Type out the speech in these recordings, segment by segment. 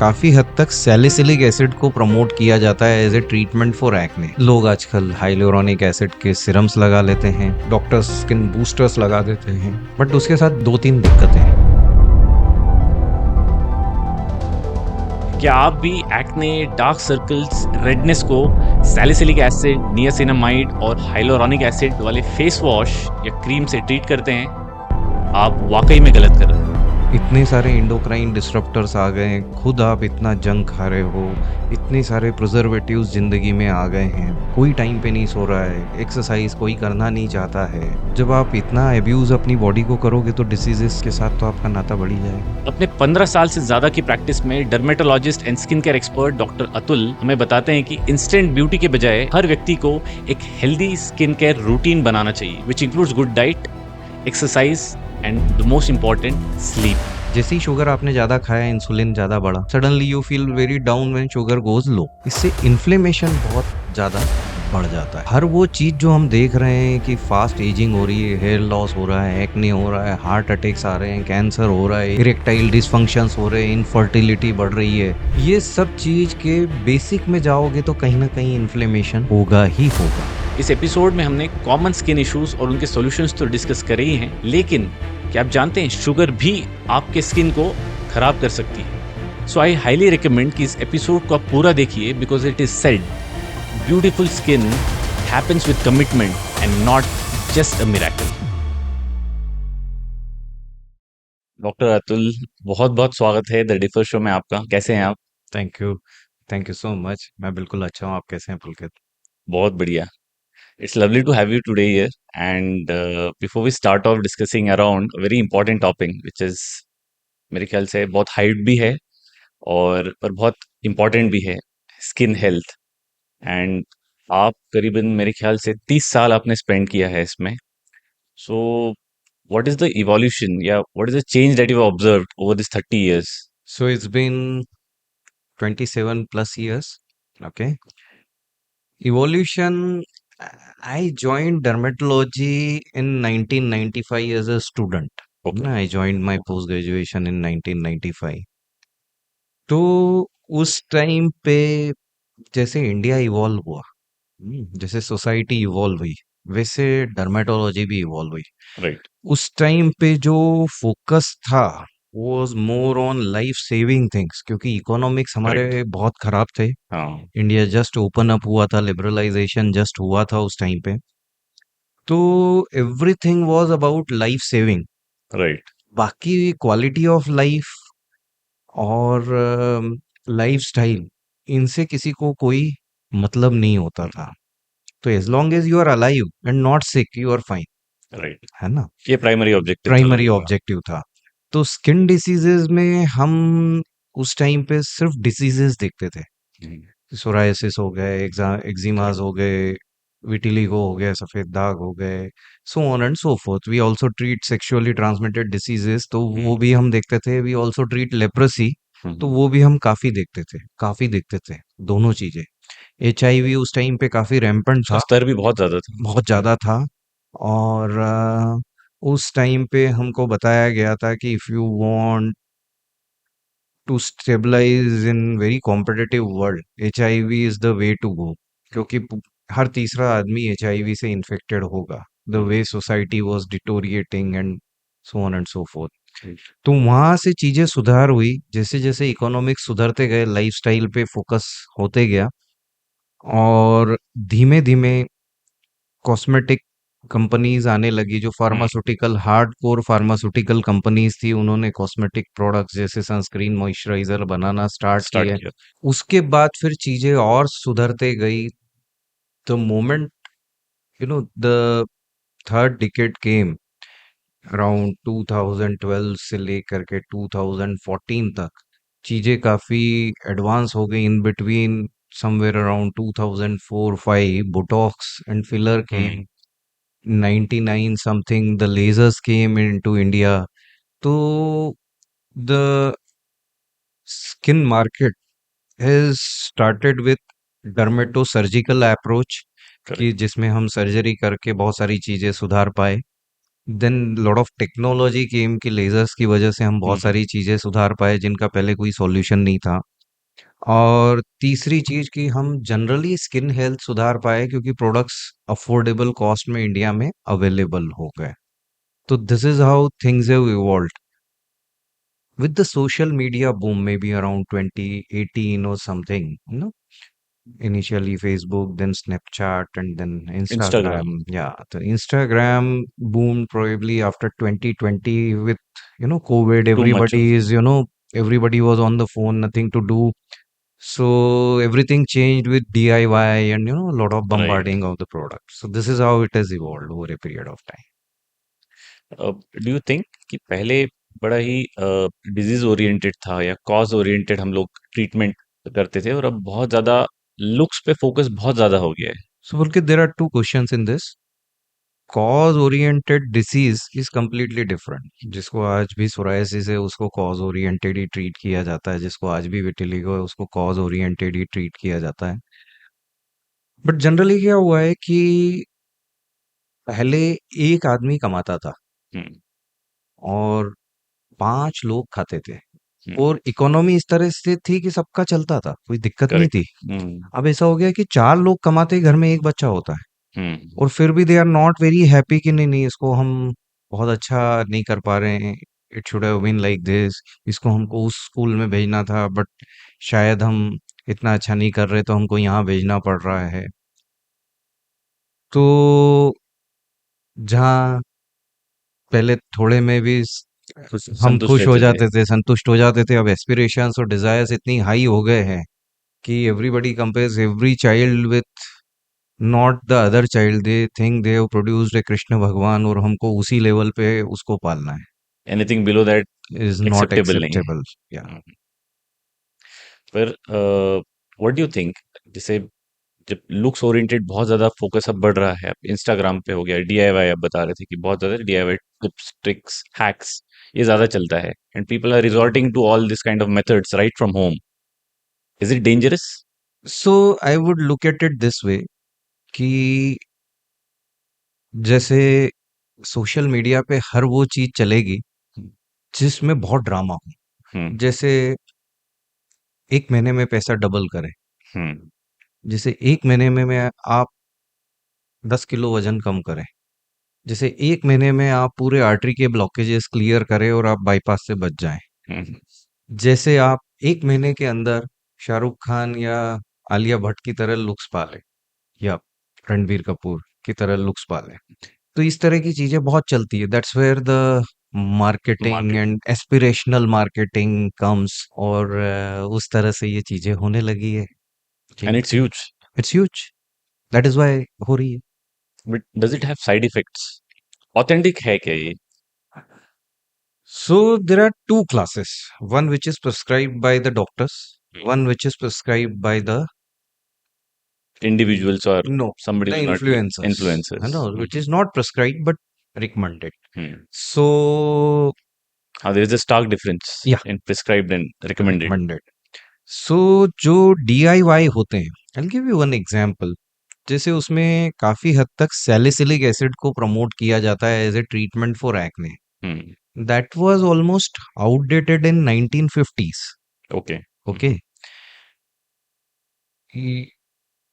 काफी हद तक सैलिसिलिक एसिड को प्रमोट किया जाता है as a treatment for acne. लोग आजकल हाइलोरोनिक एसिड के सिरम्स लगा लेते हैं, डॉक्टर्स स्किन बूस्टर्स लगा देते हैं, बट उसके साथ दो तीन दिक्कतें हैं। क्या आप भी एक्ने, डार्क सर्कल्स, रेडनेस को सैलिसिलिक एसिड, नियासिनामाइड और हाइलोरोनिक एसिड वाले फेस वॉश या क्रीम से ट्रीट करते हैं? आप वाकई में गलत कर रहे हैं। इतने सारे इंडोक्राइन डिसरप्टर्स आ गए हैं, खुद आप इतना जंक खा रहे हो, इतने सारे प्रिजर्वेटिव्स जिंदगी में आ गए हैं, कोई टाइम पे नहीं सो रहा है, एक्सरसाइज कोई करना नहीं चाहता है। जब आप इतना एब्यूज अपनी बॉडी को करोगे तो डिसीजेस के साथ तो आपका नाता बढ़ ही जाएगा। अपने 15 साल से ज़्यादा की प्रैक्टिस में dermatologist and skin care expert doctor Atul हमें बताते हैं कि इंस्टेंट ब्यूटी के बजाय हर व्यक्ति को एक हेल्दी स्किन केयर रूटीन बनाना चाहिए, which includes good diet, exercise and the most important sleep. जैसे ही शुगर आपने ज्यादा खाया, इंसुलिन ज्यादा बढ़ा, suddenly you feel very down when sugar goes low. इससे इन्फ्लेमेशन बहुत ज्यादा बढ़ जाता है। हर वो चीज जो हम देख रहे हैं कि फास्ट एजिंग हो रही है, हेयर लॉस हो रहा है, एक्ने हो रहा है, हार्ट अटैक्स आ रहे हैं, कैंसर हो रहा है, इरेक्टाइल डिसफंक्शंस हो रहे हैं, इनफर्टिलिटी बढ़ रही है, ये सब चीज के बेसिक में जाओगे तो कहीं ना कहीं इन्फ्लेमेशन होगा ही होगा। इस एपिसोड में हमने कॉमन स्किन इश्यूज और उनके सॉल्यूशंस तो डिस्कस करे ही हैं, लेकिन क्या आप जानते हैं शुगर भी आपके स्किन को खराब कर सकती है। सो आई हाईली रिकमेंड कि इस एपिसोड को आप पूरा देखिए, because it is said beautiful skin happens with commitment and not just a miracle. Doctor Atul, बहुत बहुत स्वागत है द डिफर शो में आपका। कैसे हैं आप? Thank you, thank you so much. मैं बिल्कुल अच्छा हूँ, आप कैसे हैं पुलकित? बहुत बढ़िया। It's lovely to have you today here. And before we start off discussing around a very important topic, which is मेरे ख्याल से बहुत हाइट भी है और पर बहुत इम्पोर्टेंट भी है, स्किन हेल्थ। एंड आप करीबन मेरे ख्याल से 30 साल आपने स्पेंड किया है इसमें। So what is the evolution या what is the change that you observed over this 30 years? So it's been 27 plus years. Okay. Evolution. I joined dermatology in 1995 as a student. Okay. I joined my post graduation in 1995. तो उस time पे जैसे India evolve हुआ, जैसे society evolve हुई, वैसे dermatology भी evolve हुई। राइट। उस टाइम पे जो फोकस था was more on life saving things, क्योंकि इकोनॉमिक्स राइट। हमारे बहुत खराब थे। हाँ। इंडिया जस्ट ओपन अप हुआ था, लिबरलाइजेशन जस्ट हुआ था उस टाइम पे। तो everything was about life saving. Right. बाकी क्वालिटी ऑफ लाइफ और लाइफस्टाइल, इनसे किसी को कोई मतलब नहीं होता था। तो as long as you are alive and not sick, you are fine, right. है ना? ये प्राइमरी ऑब्जेक्टिव था प्राइमरी लोगों का। ऑब्जेक्टिव था। तो स्किन डिसीजेज में हम उस टाइम पे सिर्फ डिसीजेस देखते थे। हम्म। सोरायसिस हो गए, एक्जिमास हो गए, विटिलिगो हो गया, सफेद दाग हो गए, so on and so forth. We also treat sexually transmitted diseases, तो वो भी हम देखते थे। वी आल्सो ट्रीट लेप्रेसी, तो हम्म। वो भी हम काफी देखते थे, दोनों चीजें। एचआईवी उस टाइम पे काफी रैम्पेंट उसका था, स्तर भी बहुत ज्यादा था। बहुत ज्यादा था। और उस टाइम पे हमको बताया गया था कि if you want to stabilise in very competitive world, HIV is the way to go, क्योंकि हर तीसरा आदमी एचआईवी से इन्फेक्टेड होगा। The way society was deteriorating and so on and so forth. तो वहां से चीजें सुधार हुई, जैसे जैसे इकोनॉमिक्स सुधरते गए, लाइफस्टाइल पे फोकस होते गया, और धीमे धीमे कॉस्मेटिक कंपनीज आने लगी। जो फार्मास्यूटिकल, हार्डकोर फार्मास्यूटिकल कंपनीज थी, उन्होंने कॉस्मेटिक प्रोडक्ट्स जैसे सनस्क्रीन, मॉइस्चराइजर बनाना स्टार्ट स्टार्ट किए। किया। उसके बाद फिर चीजें और सुधरते गई। The moment, the third decade came around 2012 से लेकर के 2014 तक, चीजें काफी एडवांस हो गई। In between somewhere around 2004-5 Botox and filler came. 99 something the lasers came into India. तो the skin market has started with dermatosurgical approach, कि करेक्ट। जिसमें हम सर्जरी करके बहुत सारी चीजें सुधार पाए। देन लॉट ऑफ टेक्नोलॉजी केम कि लेजर्स की वजह से हम बहुत हम्म। सारी चीजें सुधार पाए जिनका पहले कोई सॉल्यूशन नहीं था। और तीसरी चीज कि हम जनरली स्किन हेल्थ सुधार पाए क्योंकि प्रोडक्ट्स अफोर्डेबल कॉस्ट में इंडिया में अवेलेबल हो गए। तो this is how things have evolved with the social media boom, maybe around 2018 or something, initially Facebook, then Snapchat, and then Instagram. Instagram. Yeah, the Instagram boomed probably after 2020 with, COVID. Too much of. Everybody was on the phone, nothing to do. So everything changed with DIY and, a lot of right. bombarding of the product. So this is how it has evolved over a period of time. Do you think कि पहले बड़ा ही disease oriented था या cause oriented हम लोग treatment करते थे, और अब बहुत ज्यादा लुक्स पे फोकस बहुत ज्यादा हो गया है। So, Pulkit, there are two questions in this. Cause oriented disease is completely different. जिसको आज भी सोरायसिस है उसको कॉज ओरिएंटेड ही ट्रीट किया जाता है, जिसको आज भी विटिलिगो है उसको कॉज ओरिएंटेड ही ट्रीट किया जाता है। बट जनरली क्या हुआ है कि पहले एक आदमी कमाता था हम्म। और पांच लोग खाते थे, हम्म। और इकोनॉमी इस तरह से थी कि सबका चलता था, कोई दिक्कत नहीं करेक्ट। थी। हम्म। अब ऐसा हो गया कि चार लोग कमाते घर में एक बच्चा होता है, हम्म। और फिर भी they are not very happy कि नहीं नहीं इसको हम बहुत अच्छा नहीं कर पा रहे हैं, it should have been like this, इसको हमको उस स्कूल में भेजना था बट शायद हम इतना अच्छा नहीं कर रहे तो हमको यहाँ भेजना पड़ रहा है। तो जहाँ पहले थोड़े में भी हम संतुष्ट खुश हो रहते थे। जाते थे, संतुष्ट हो जाते थे, अब एस्पिरेशंस और डिजायर्स इतनी हाई हो गए हैं कि everybody compares every child with not the other child, they think they have produced a Krishna भगवान और हमको उसी लेवल पे उसको पालना एनीथिंग बिलो दैट है, इज नॉट एक्सेप्टेबल नहीं है। एक्सेप्टेबल। या हम्म। फिर व्हाट डू यू थिंक, जैसे जब लुक्स ओरिएंटेड बहुत ज्यादा फोकस अब बढ़ रहा है, अब इंस्टाग्राम पे हो गया, डीआईवाई आप बता रहे थे कि बहुत ज्यादा डीआईवाई टिप्स ट्रिक्स हैक्स ये ज्यादा चलता है, and people are resorting to all this kind of methods right from home. Is it dangerous? So I would look at it this way कि जैसे सोशल मीडिया पे हर वो चीज चलेगी जिसमें बहुत ड्रामा हो। हम्म। जैसे एक महीने में पैसा डबल करें, हम्म। जैसे एक महीने में आप 10 किलो वजन कम करें, जैसे एक महीने में आप पूरे आर्टरी के ब्लॉकेजेस क्लियर करें और आप बाईपास से बच जाएं, हम्म। जैसे आप एक महीने के अंदर शाहरुख खान या आलिया भट्ट की तरह लुक्स पाले, या रणबीर कपूर की तरह लुक्स पाले। तो इस तरह की चीजें बहुत चलती है, that's where the marketing marketing. And aspirational marketing comes, और उस तरह से ये चीजें होने लगी है। And it's huge. It's huge, that is why हो रही है। But does it have side effects? Authentic है क्या ये? So there are two classes, one which is prescribed by the doctors, one which is prescribed by the individuals और no somebody the who's not influencers, influencers? no, which is not prescribed but recommended. Hmm. So हाँ, there is a stark difference yeah, in prescribed and recommended. recommended. So जो DIY होते हैं, I'll give you one example. जैसे उसमें काफी हद तक salicylic acid को प्रमोट किया जाता है as a treatment for acne, hmm. That was almost outdated in 1950s। Okay. Okay,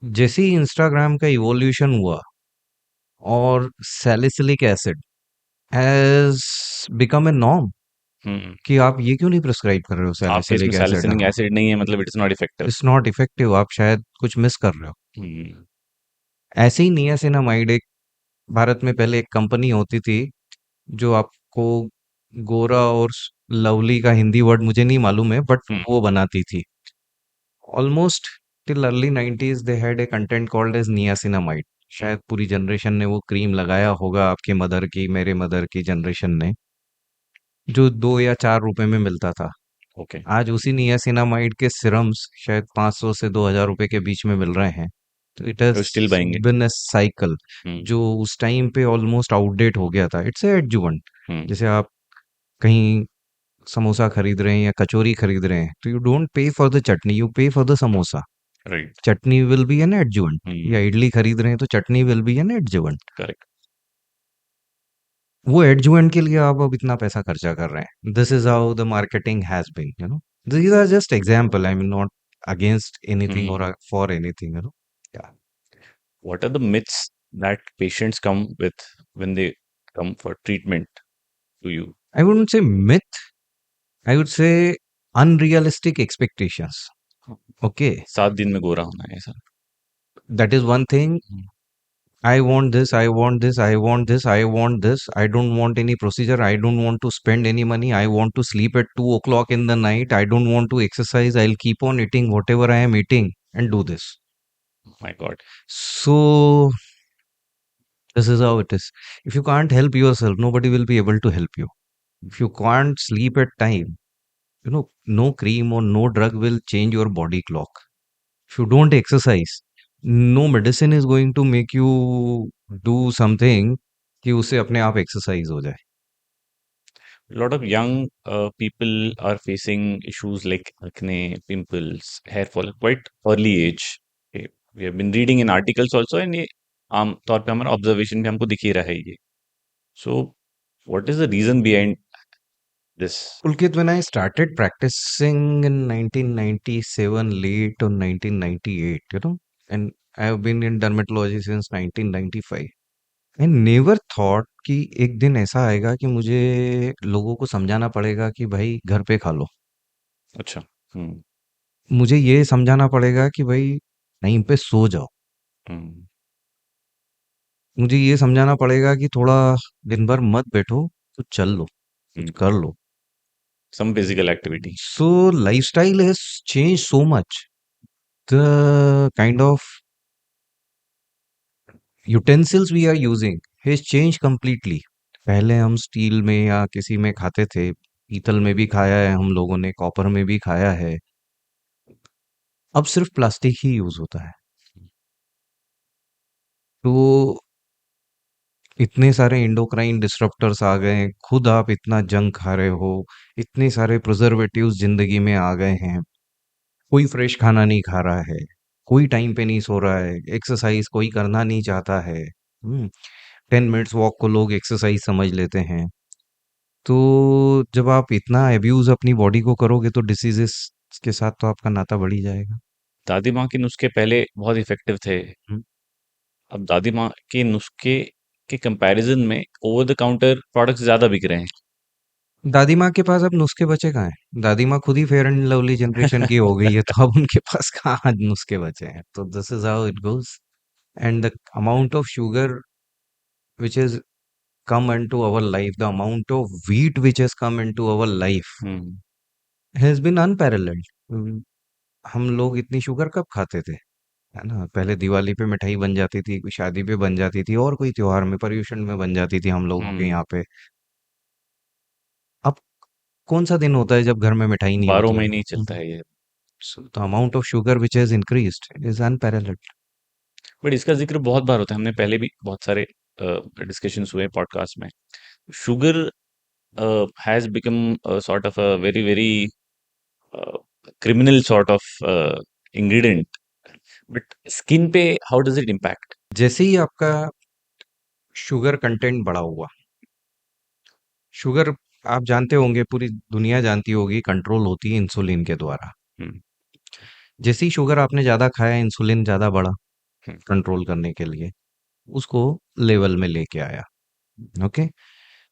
जैसे ही इंस्टाग्राम का इवोल्यूशन हुआ और salicylic acid has become a norm, hmm. कि आप ये क्यों नहीं प्रिस्क्राइब कर रहे हो आपके इसमें सैलिसिलिक एसिड, सैलिसिलिक एसिड नहीं है मतलब it is not effective. It's not effective, आप शायद कुछ मिस कर रहे हो। हम्म। ऐसे ही नियासिनामाइड, एक भारत में पहले एक कंपनी होती थी जो आपको गोरा और लवली का हिंदी वर्ड मुझे नहीं मालूम है बट हम्म। वो बनाती थी। Almost till early 90s they had a content called as niacinamide. शायद पूरी जनरेशन ने वो क्रीम लगाया होगा, आपके मदर की, मेरे मदर की जनरेशन ने, जो 2 या 4 रुपए में मिलता था। ओके। आज उसी नियासिनामाइड के सिरम्स शायद 500 से 2,000 रुपए के बीच में मिल रहे हैं। तो it has still buying it. Been a cycle hmm. जो उस टाइम पे ऑलमोस्ट आउटडेट हो गया था। It's a adjuvant. हम्म। जैसे आप कहीं समोसा खरीद रहे हैं या कचौरी खरीद रहे हैं तो you don't pay for the chutney, you pay for the samosa. Right. Chutney will be an adjuvant, या हम्म। इडली खरीद रहे हैं तो chutney will be an adjuvant. Correct. वो एडजुवेंट के लिए आप अब इतना पैसा खर्चा कर रहे हैं। This is how the marketing has been, you know. These are just example, I mean not against anything Hmm. और फॉर एनीथिंग, यू नो। या What are the myths that patients come with when they come for treatment to you? I wouldn't say myth, I would say unrealistic expectations. Okay, 7 दिन में गोरा होना है ऐसा? That is one thing. Hmm. I want this, I want this, I want this, I want this. I don't want any procedure. I don't want to spend any money. I want to sleep at 2 o'clock in the night. I don't want to exercise. I'll keep on eating whatever I am eating and do this. My God. So, this is how it is. If you can't help yourself, nobody will be able to help you. If you can't sleep at time, you know, no cream or no drug will change your body clock. If you don't exercise, no medicine is going to make you do something कि उससे अपने आप exercise हो जाए। A lot of young people are facing issues like acne, pimples, hair fall at quite early age. Okay. We have been reading in articles also, and ये आम तौर पे हमारा ऑब्जर्वेशन भी हमको दिख ही रहा है ये. So, what is the reason behind this? Pulkit, when I started practicing in 1997, late or 1998, you know, and I have been in dermatology since 1995. I never thought कि एक दिन ऐसा आएगा कि मुझे लोगों को समझाना पड़ेगा कि भाई घर पे खा लो। अच्छा. हम्म. मुझे ये समझाना पड़ेगा कि भाई टाइम पे सो जाओ। हम्म. मुझे ये समझाना पड़ेगा कि थोड़ा दिन भर मत बैठो, तो चल लो, कुछ हम्म. कर लो। Some physical activity. So lifestyle has changed so much. The kind of utensils we are using has changed completely. पहले हम स्टील में या किसी में खाते थे, पीतल में भी खाया है हम लोगों ने, कॉपर में भी खाया है। अब सिर्फ प्लास्टिक ही यूज होता है। तो इतने सारे इंडोक्राइन डिसरप्टर्स आ गए हैं, खुद आप इतना जंक खा रहे हो, इतने सारे प्रिजर्वेटिव्स जिंदगी में आ गए हैं, कोई फ्रेश खाना नहीं खा रहा है, कोई टाइम पे नहीं सो रहा है, एक्सरसाइज कोई करना नहीं चाहता है। 10 मिनट्स वॉक को लोग एक्सरसाइज समझ लेते हैं। तो जब आप इतना अब्यूज अपनी बॉडी को करोगे तो डिसीजेस के साथ तो आपका नाता बढ़ ही जाएगा। दादी माँ के नुस्खे पहले बहुत इफेक्टिव थे. हम्म। अब दादी माँ के नुस्खे के कंपैरिजन में ओवर द काउंटर प्रोडक्ट्स ज़्यादा बिक रहे दादी माँ के पास अब नुस्खे बचे कहाँ हैं? दादी माँ खुद ही फेयर एंड लवली जनरेशन की हो गई है, तो अब उनके पास कहाँ नुस्खे बचे हैं? तो this is how it goes. And the amount of sugar which has come into our life, the amount of wheat which has come into our life हैं. has been unparalleled. हम लोग इतनी शुगर कब खाते थे? है ना? पहले दिवाली पे मिठाई बन जाती थी, कोई शादी पे बन जाती थी और कोई त्योहार में, पर्यूषण में बन जाती थी हम लोगों के हुँ, यहाँ पे। अब कौन सा दिन होता है जब घर में मिठाई नहीं 12 होती है? महीने ही चलता है ये. So the amount of sugar which has increased is unparalleled. But इसका ज़िक्र बहुत बार होता है. हमने पहले भी बहुत सारे डिस्कशंस हुए पॉडकास्ट में. Sugar has become sort of a very, very criminal sort of ingredient. But skin पे हाउ डज़ इट इम्पैक्ट? जैसे ही आपका शुगर कंटेंट बढ़ा हुआ, शुगर आप जानते होंगे, पूरी दुनिया जानती होगी, कंट्रोल होती है इंसुलिन के द्वारा। हुँ, जैसे ही शुगर आपने ज़्यादा खाया, इंसुलिन ज़्यादा बढ़ा हुँ, कंट्रोल करने के लिए, उसको लेवल में लेके आया। ओके,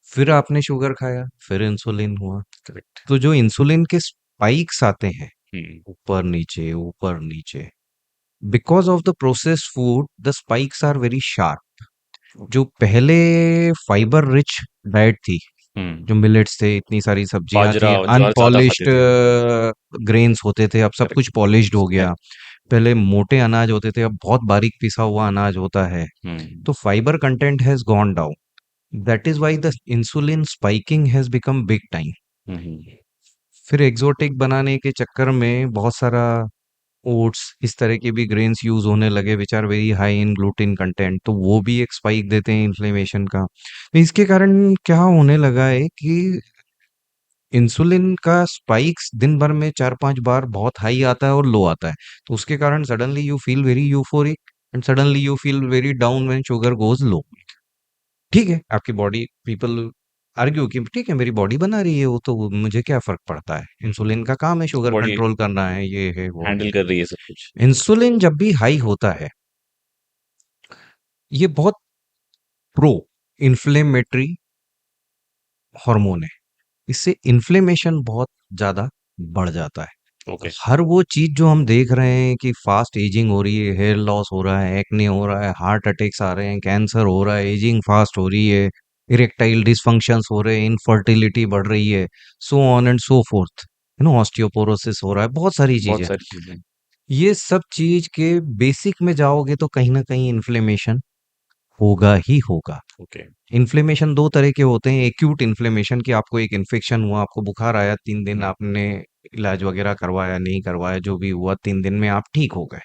फिर आपने शुगर खाया, फिर इंसुलिन हुआ। करेक्ट. तो जो इंसुलिन के स्पाइक्स आते हैं, हुँ, ऊपर नीचे, because of the processed food the spikes are very sharp. जो पहले फाइबर रिच डाइट थी, हुँ. जो मिलेट्स थे, इतनी सारी सब्जियां बाजरा थी, और ज्वार ज़्यादा अनपॉलिश्ड खाते थे. ग्रेन्स होते थे, अब सब कुछ करेक्ट, पॉलिश्ड हो गया। करेक्ट. पहले मोटे अनाज होते थे, अब बहुत बारीक पिसा हुआ अनाज होता है। हुँ, तो fibre content has gone down. That is why the insulin spiking has become big time. Hmm, हुँ. फिर एग्जोटिक बनाने के चक्कर में बहुत सारा ओट्स, इस तरह के भी ग्रेन्स यूज होने लगे which are very high in gluten content, तो वो भी एक स्पाइक देते हैं इन्फ्लेमेशन का। तो इसके कारण क्या होने लगा है कि इंसुलिन का स्पाइक्स दिन भर में 4-5 बार बहुत हाई आता है और लो आता है। तो उसके कारण suddenly you feel very euphoric and suddenly you feel very down when sugar goes low. ठीक है, आपकी बॉडी पीपल आर्ग्यू कि ठीक है मेरी बॉडी बना रही है वो तो मुझे क्या फ़र्क पड़ता है? इंसुलिन का काम है शुगर बॉडी कंट्रोल करना है, ये है, वो है। हैंडल कर रही है सब कुछ। इंसुलिन जब भी हाई होता है, ये बहुत प्रो इन्फ्लेमेटरी हार्मोन है। इससे इन्फ्लेमेशन बहुत ज़्यादा बढ़ जाता है। ओके। हर वो चीज़ जो हम देख रहे हैं कि फास्ट एजिंग हो रही है, हेयर लॉस हो रहा है, एक्ने हो रहा है, हार्ट अटैक्स आ रहे हैं, कैंसर हो रहा है, एजिंग फास्ट हो रही है, इरेक्टाइल डिसफंक्शंस हो रहे हैं, इनफर्टिलिटी बढ़ रही है, सो on and so fourth, osteoporosis हो रहा है, बहुत सारी बहुत चीज़ें। सारी चीजें। ये सब चीज़ के बेसिक में जाओगे तो कहीं न कहीं इन्फ्लेमेशन होगा ही होगा। ओके। इन्फ्लेमेशन 2 तरह के होते हैं, एक्यूट इन्फ्लेमेशन कि आपको एक इन्फेक्शन हुआ, आपको बुखार आया, 3 दिन हम्म। आपने इलाज वगैरह करवाया, नहीं करवाया, जो भी हुआ 3 दिन में आप ठीक हो गए।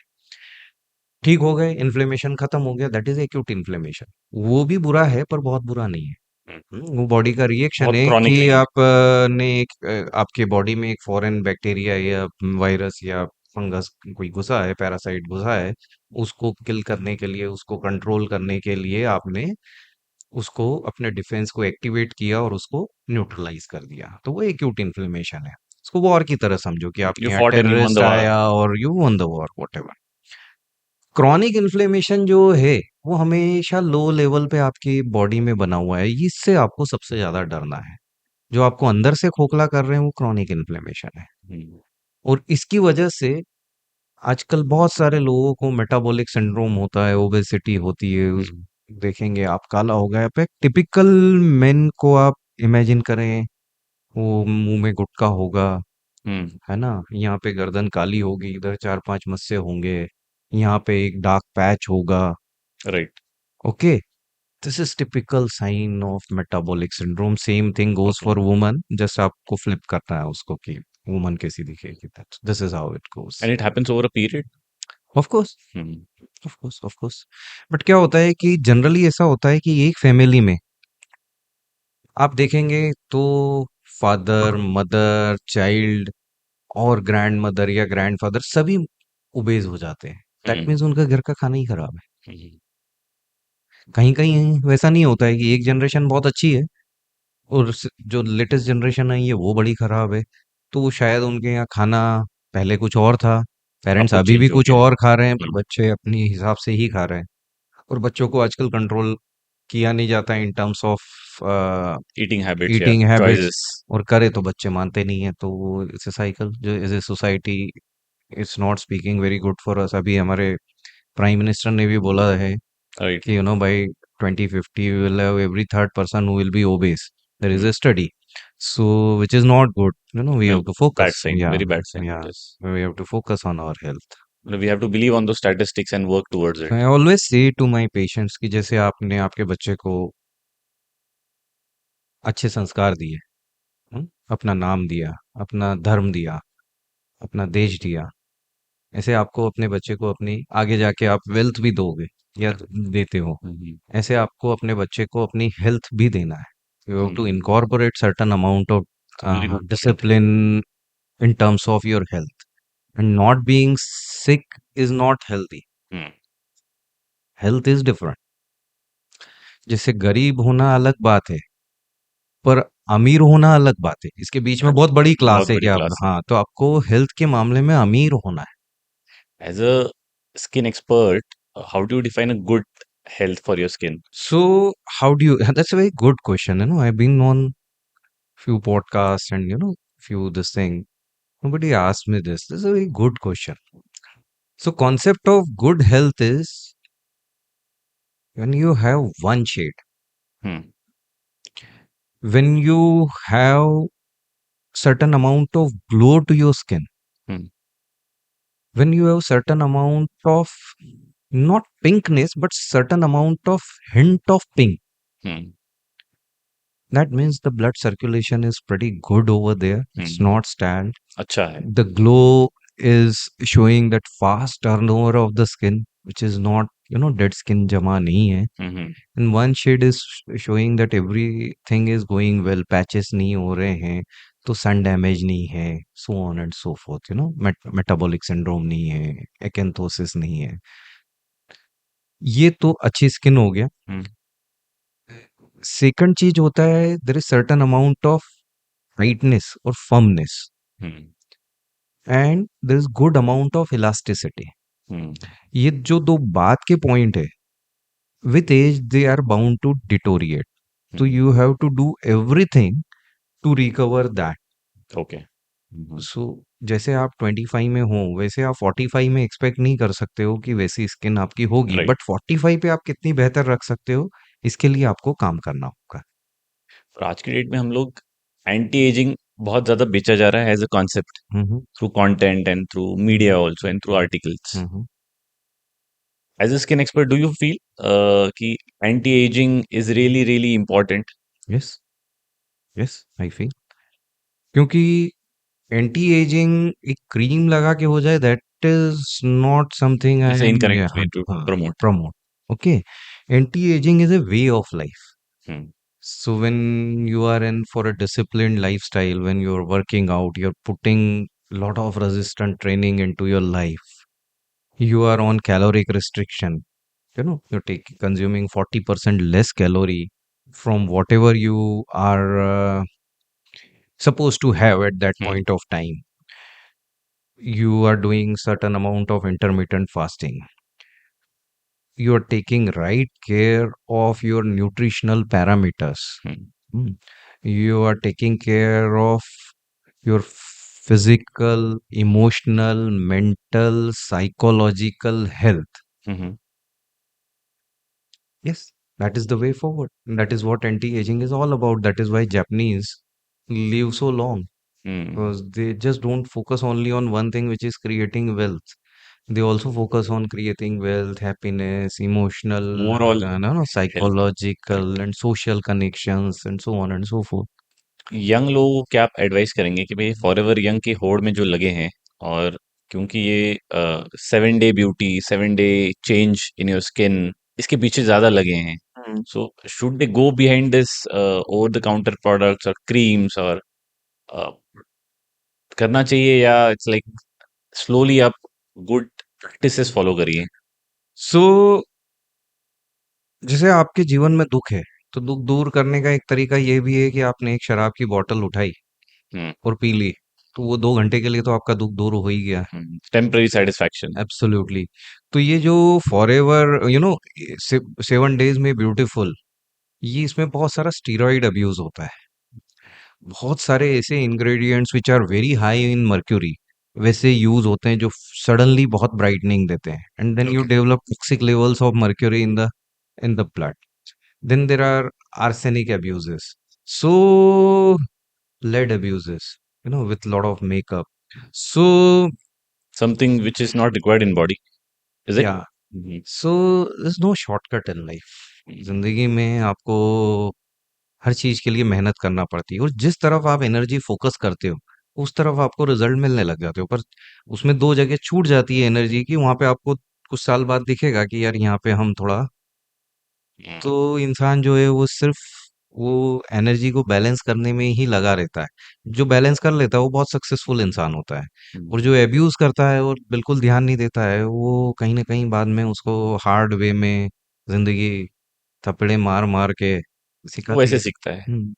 ठीक हो गए, इन्फ्लेमेशन खत्म हो गया, दैट इज़ एक्यूट इन्फ्लेमेशन। वो भी बुरा है पर बहुत बुरा नहीं है। हम्म। वो बॉडी का रिएक्शन बहुत है क्रॉनिक कि नहीं है। आप ने एक आपके बॉडी में एक फॉरेन बैक्टीरिया या वायरस या फंगस कोई घुसा है, पैरासाइट घुसा है, उसको किल करने के लिए, उसको कंट्रोल करने के लिए आपने उसको अपने डिफेंस को एक्टिवेट किया और उसको न्यूट्रलाइज कर दिया तो वो एक्यूट इन्फ्लेमेशन है। उसको वॉर की तरह समझो कि यू आपके यहाँ fought and you won the terrorist war. आया और you won the war whatever. Chronic inflammation जो है वो हमेशा लो लेवल पे आपकी बॉडी में बना हुआ है, इससे आपको सबसे ज्यादा डरना है। जो आपको अंदर से खोखला कर रहे हैं वो क्रॉनिक इन्फ्लेमेशन है। हम्म। और इसकी वजह से आजकल बहुत सारे लोगों को मेटाबॉलिक सिंड्रोम होता है, ओबेसिटी होती है। उस हम्म। देखेंगे आप काला हो गया पे टिपिकल मेन को आप इमेजिन करें, वो मुंह में गुटका होगा, हम्म। है ना, यहाँ पे गर्दन काली होगी, इधर 4-5 मस्से होंगे, यहाँ पे एक डार्क पैच होगा। Right. Okay, this is typical sign of metabolic syndrome. Same thing goes okay. For woman, just आपको फ्लिप करना है उसको कि वुमन कैसी दिखेगी। This is how it goes. And it happens over a period. Of course, hmm. Of course, of course. But क्या होता है कि जनरली ऐसा होता है कि एक फैमिली में आप देखेंगे तो फादर, मदर, चाइल्ड और ग्रैंड मदर या ग्रैंड फादर सभी ओबेज हो जाते हैं। That hmm. मीन्स उनका घर का खाना ही खराब है। हम्म। कहीं कहीं वैसा नहीं होता है कि एक जनरेशन बहुत अच्छी है और जो लेटेस्ट जनरेशन है ये वो बड़ी खराब है। तो वो शायद उनके यहाँ खाना पहले कुछ और था, अब पेरेंट्स कुछ अभी भी चेंज हो कुछ गया है। और खा रहे हैं, पर बच्चे अपने हिसाब से ही खा रहे हैं। और बच्चों को आजकल कंट्रोल किया नहीं जाता in terms of eating habits या ईटिंग हैबिट्स। चॉइसेस। और करे तो बच्चे मानते नहीं है, तो वो इट्स अ साइकिल जो as a society it's not speaking very good for us. अभी हमारे प्राइम मिनिस्टर ने भी बोला है राइट। कि bye 2050 we will have every third person who will be obese. There is hmm. a study, so which is not good. We have to bad focus. Sign, Yeah, very bad sign yeah, yes. we have to focus on our health. We have to believe on the statistics and work towards So I it. always say to my patients कि जैसे आपने आपके बच्चे को अच्छे संस्कार दिए, अपना नाम दिया, अपना धर्म दिया, अपना देश दिया, ऐसे आपको अपने बच्चे को अपनी आगे जाके आप वेल्थ भी दोगे या देते हो, ऐसे आपको अपने बच्चे को अपनी हेल्थ भी देना है। You have to incorporate certain amount of very good point. Discipline in terms of your health, and not being sick is not healthy. Health is different. जैसे गरीब होना अलग बात है, पर अमीर होना अलग बात है। इसके बीच में बहुत बड़ी क्लास बहुत है कि बड़ी आप, क्लास है। हाँ, तो आपको हेल्थ के मामले में अमीर होना है। As a skin expert, how do you define a good health for your skin? So how do you, that's a very good question. I've been on few podcasts and few this thing. Nobody asked me this. This is a very good question. So concept of good health is when you have one shade, hmm. when you have certain amount of glow to your skin, hmm. when you have certain amount of not pinkness but certain amount of hint of pink, hmm. that means the blood circulation is pretty good over there. It's hmm. not stand. अच्छा है। The glow is showing that fast turnover of the skin, which is not dead skin jama nahi hai. Hmm. And one shade is showing that everything is going well, patches नहीं हो रहे हैं, तो sun damage नहीं है, so on and so forth, metabolic syndrome नहीं है, acanthosis नहीं है। ये तो अच्छी स्किन हो गया। हम्म। सेकंड चीज होता है, there is certain amount of tightness और firmness, hmm. And there is good amount of elasticity. Hmm. ये जो दो बात के पॉइंट है, with age they are bound to deteriorate, तो hmm. You have to do everything to recover that. Okay. Hmm. So जैसे आप 25 में हो, वैसे आप 45 में एक्सपेक्ट नहीं कर सकते हो कि वैसी स्किन आपकी होगी, राइट। बट 45 पे आप कितनी बेहतर रख सकते हो, इसके लिए आपको काम करना होगा। और आज की डेट में हम लोग एंटी एजिंग बहुत ज्यादा बेचा जा रहा है as a concept, hmm. Through content and through media also and through articles. Hmm. As a skin expert, do you feel कि anti ageing is really really important? Yes, yes I feel, क्योंकि anti ageing एक cream लगा के हो जाए, that is not something I it's am incorrect way to promote. Promote. Okay, anti ageing is a way of life. Hmm. So when you are in for a disciplined lifestyle, when you're working out, you're putting a lot of resistant training into your life. You are on caloric restriction. You know, you're taking consuming 40% less calorie from whatever you are supposed to have at that hmm. point of time. You are doing certain amount of intermittent fasting. You are taking right care of your nutritional parameters. Hmm. Hmm. You are taking care of your physical, emotional, mental, psychological health. Hmm. Yes, that is the way forward. That is what anti-aging is all about. That is why Japanese live so long, hmm. because they just don't focus only on one thing, which is creating wealth. They also focus on creating wealth, happiness, emotional, overall no, no, health. Psychological and social connections and so on and so forth. Young लोगों को क्या आप advice करेंगे कि भाई forever young की होड़ में जो लगे हैं, और क्योंकि ये 7 day beauty, 7 day change in your skin, इसके पीछे ज्यादा लगे हैं, हम्म। So should they go behind this over the counter products और क्रीम्स, और करना चाहिए, या इट्स लाइक स्लोली आप गुड प्रैक्टिसेस फॉलो करिए? So जैसे आपके जीवन में दुख है, तो दुख दूर करने का एक तरीका ये भी है कि आपने एक शराब की बोतल उठाई हम्म। और पी ली, तो वो 2 घंटे के लिए तो आपका दुख दूर हो ही गया। Temporary satisfaction. एब्सोल्युटली। तो ये जो फॉरएवर 7 डेज में ब्यूटीफुल, ये इसमें बहुत सारा स्टीरॉइड अब्यूज होता है। बहुत सारे ऐसे ingredients which are very high in mercury वैसे यूज होते हैं, जो सडनली बहुत ब्राइटनिंग देते हैं, and then you okay. Develop toxic levels of mercury in the blood. Then there are arsenic abuses. So lead abuses, with lot of makeup. So something which is not required in body, is it? yeah, so there's no shortcut in life. जिंदगी में आपको हर चीज के लिए मेहनत करना पड़ती है, और जिस तरफ आप एनर्जी फोकस करते हो, उस तरफ आपको रिजल्ट मिलने लग जाते हो, पर उसमें दो जगह छूट जाती है एनर्जी की, वहां पे आपको कुछ साल बाद दिखेगा कि यार यहाँ पे हम थोड़ा, तो इंसान जो है वो सिर्फ वो एनर्जी को बैलेंस करने में ही लगा रहता है। जो बैलेंस कर लेता है वो बहुत सक्सेसफुल इंसान होता है, और जो एब्यूज करता है और बिल्कुल ध्यान नहीं देता है, वो कहीं ना कहीं बाद में उसको हार्ड वे में जिंदगी थपड़े मार मार के वो सिखाती ऐसे है। सीखता है। हम्म।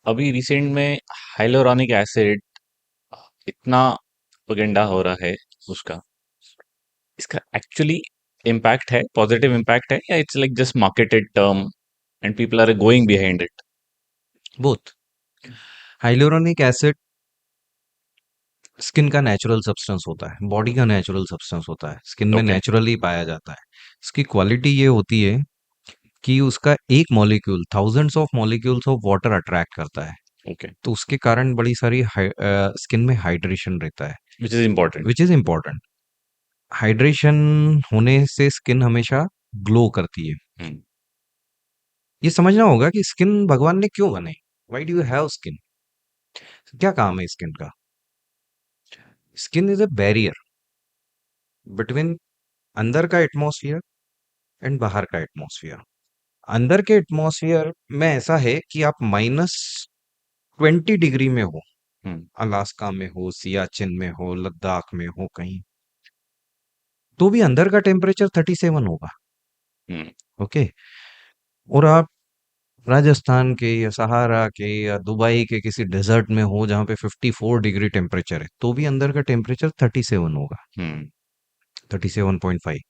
अभी रिसेंट में हाइलोरॉनिक एसिड इतना प्रोपेगेंडा हो रहा है उसका, इसका एक्चुअली इम्पैक्ट है, पॉजिटिव इम्पैक्ट है, या it's like just marketed term and people are going behind it? Both. Hyaluronic acid skin का नेचुरल सब्सटेंस होता है, बॉडी का नेचुरल सब्सटेंस होता है, स्किन में ओके। नेचुरली पाया जाता है. इसकी क्वालिटी ये होती है कि उसका एक molecule thousands of molecules of water attract करता है, ओके। तो उसके कारण बड़ी सारी स्किन में हाइड्रेशन रहता है, which is important. Which is important. Hydration होने से स्किन हमेशा ग्लो करती है. ये समझना होगा कि स्किन भगवान ने क्यों बनाई. Why do you have skin? क्या काम है स्किन का? Skin is a barrier between अंदर का एटमॉस्फेयर एंड बाहर का एटमॉस्फेयर. अंदर के एटमॉस्फेयर में ऐसा है कि आप -20 डिग्री में हो, अलास्का में हो, सियाचिन में हो, लद्दाख में हो कहीं, तो भी अंदर का टेम्परेचर 37 होगा. ओके, और आप राजस्थान के या सहारा के या दुबई के किसी डेजर्ट में हो जहाँ पे 54 डिग्री टेम्परेचर है, तो भी अंदर का टेम्परेचर 37 होगा, हम्म 37.5।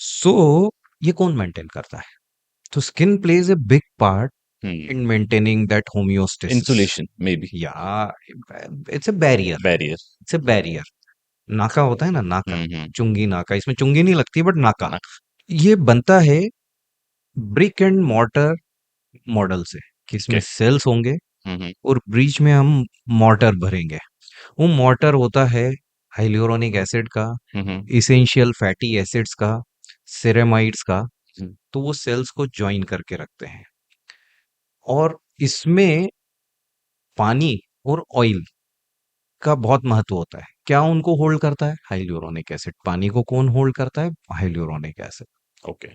सो ये कौन मेंटेन करता है? तो skin plays a big part hmm in maintaining that homeostasis. Insulation maybe. या it's a barrier, barrier. It's a barrier. नाका होता है ना, नाका, हम्म। चुंगी नाका, इसमें चुंगी नहीं लगती बट नाका। ना। ये बनता है ब्रिक एंड मॉर्टर मॉडल से, कि इसमें ओके। सेल्स होंगे हम्म और बीच में हम मॉर्टर भरेंगे। वो मॉर्टर होता है हाइल्यूरोनिक एसिड का, हम्म इसेंशियल फैटी एसिड्स का, सेरेमाइड्स का। हम्म तो वो सेल्स को ज्वाइन करके रखते हैं। और इसमें पानी और ऑयल का बहुत महत्व होता है। क्या उनको होल्ड करता है? Hyaluronic acid. पानी को कौन होल्ड करता है? Hyaluronic acid. ओके।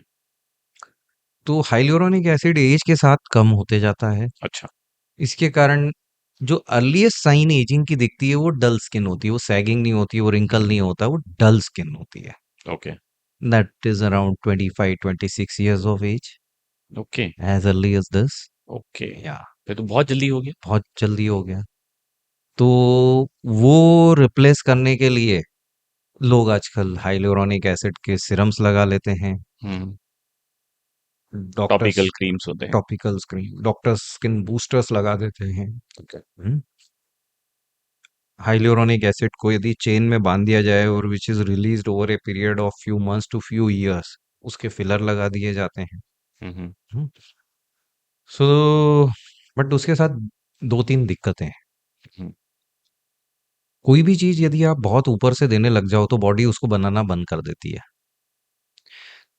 तो हाइल्यूरोनिक एसिड एज के साथ कम होते जाता है। अच्छा। इसके कारण जो अर्लीस्ट साइन एजिंग की दिखती है वो डल स्किन होती है, वो सैगिंग नहीं होती, वो रिंकल नहीं होता, वो डल स्किन होती है। Okay. That is around 25-26 years of age, okay. as early as this। Okay. या फिर तो बहुत जल्दी हो गया। बहुत जल्दी हो गया। तो वो रिप्लेस करने के लिए लोग आजकल हाइल्यूरोनिक एसिड के सिरम्स लगा लेते हैं। हम्म डॉक्टर्स टॉपिकल क्रीम्स होते हैं। Topical screen, doctors skin boosters लगा देते हैं। ओके। हाइल्यूरोनिक एसिड को यदि चेन में बांध दिया जाए और which is released over a period of few months to few years, उसके फिलर लगा दिए जाते हैं। हम्म सो बट उसके साथ दो तीन दिक्कतें हैं। हम्म कोई भी चीज यदि आप बहुत ऊपर से देने लग जाओ तो बॉडी उसको बनाना बंद कर देती है।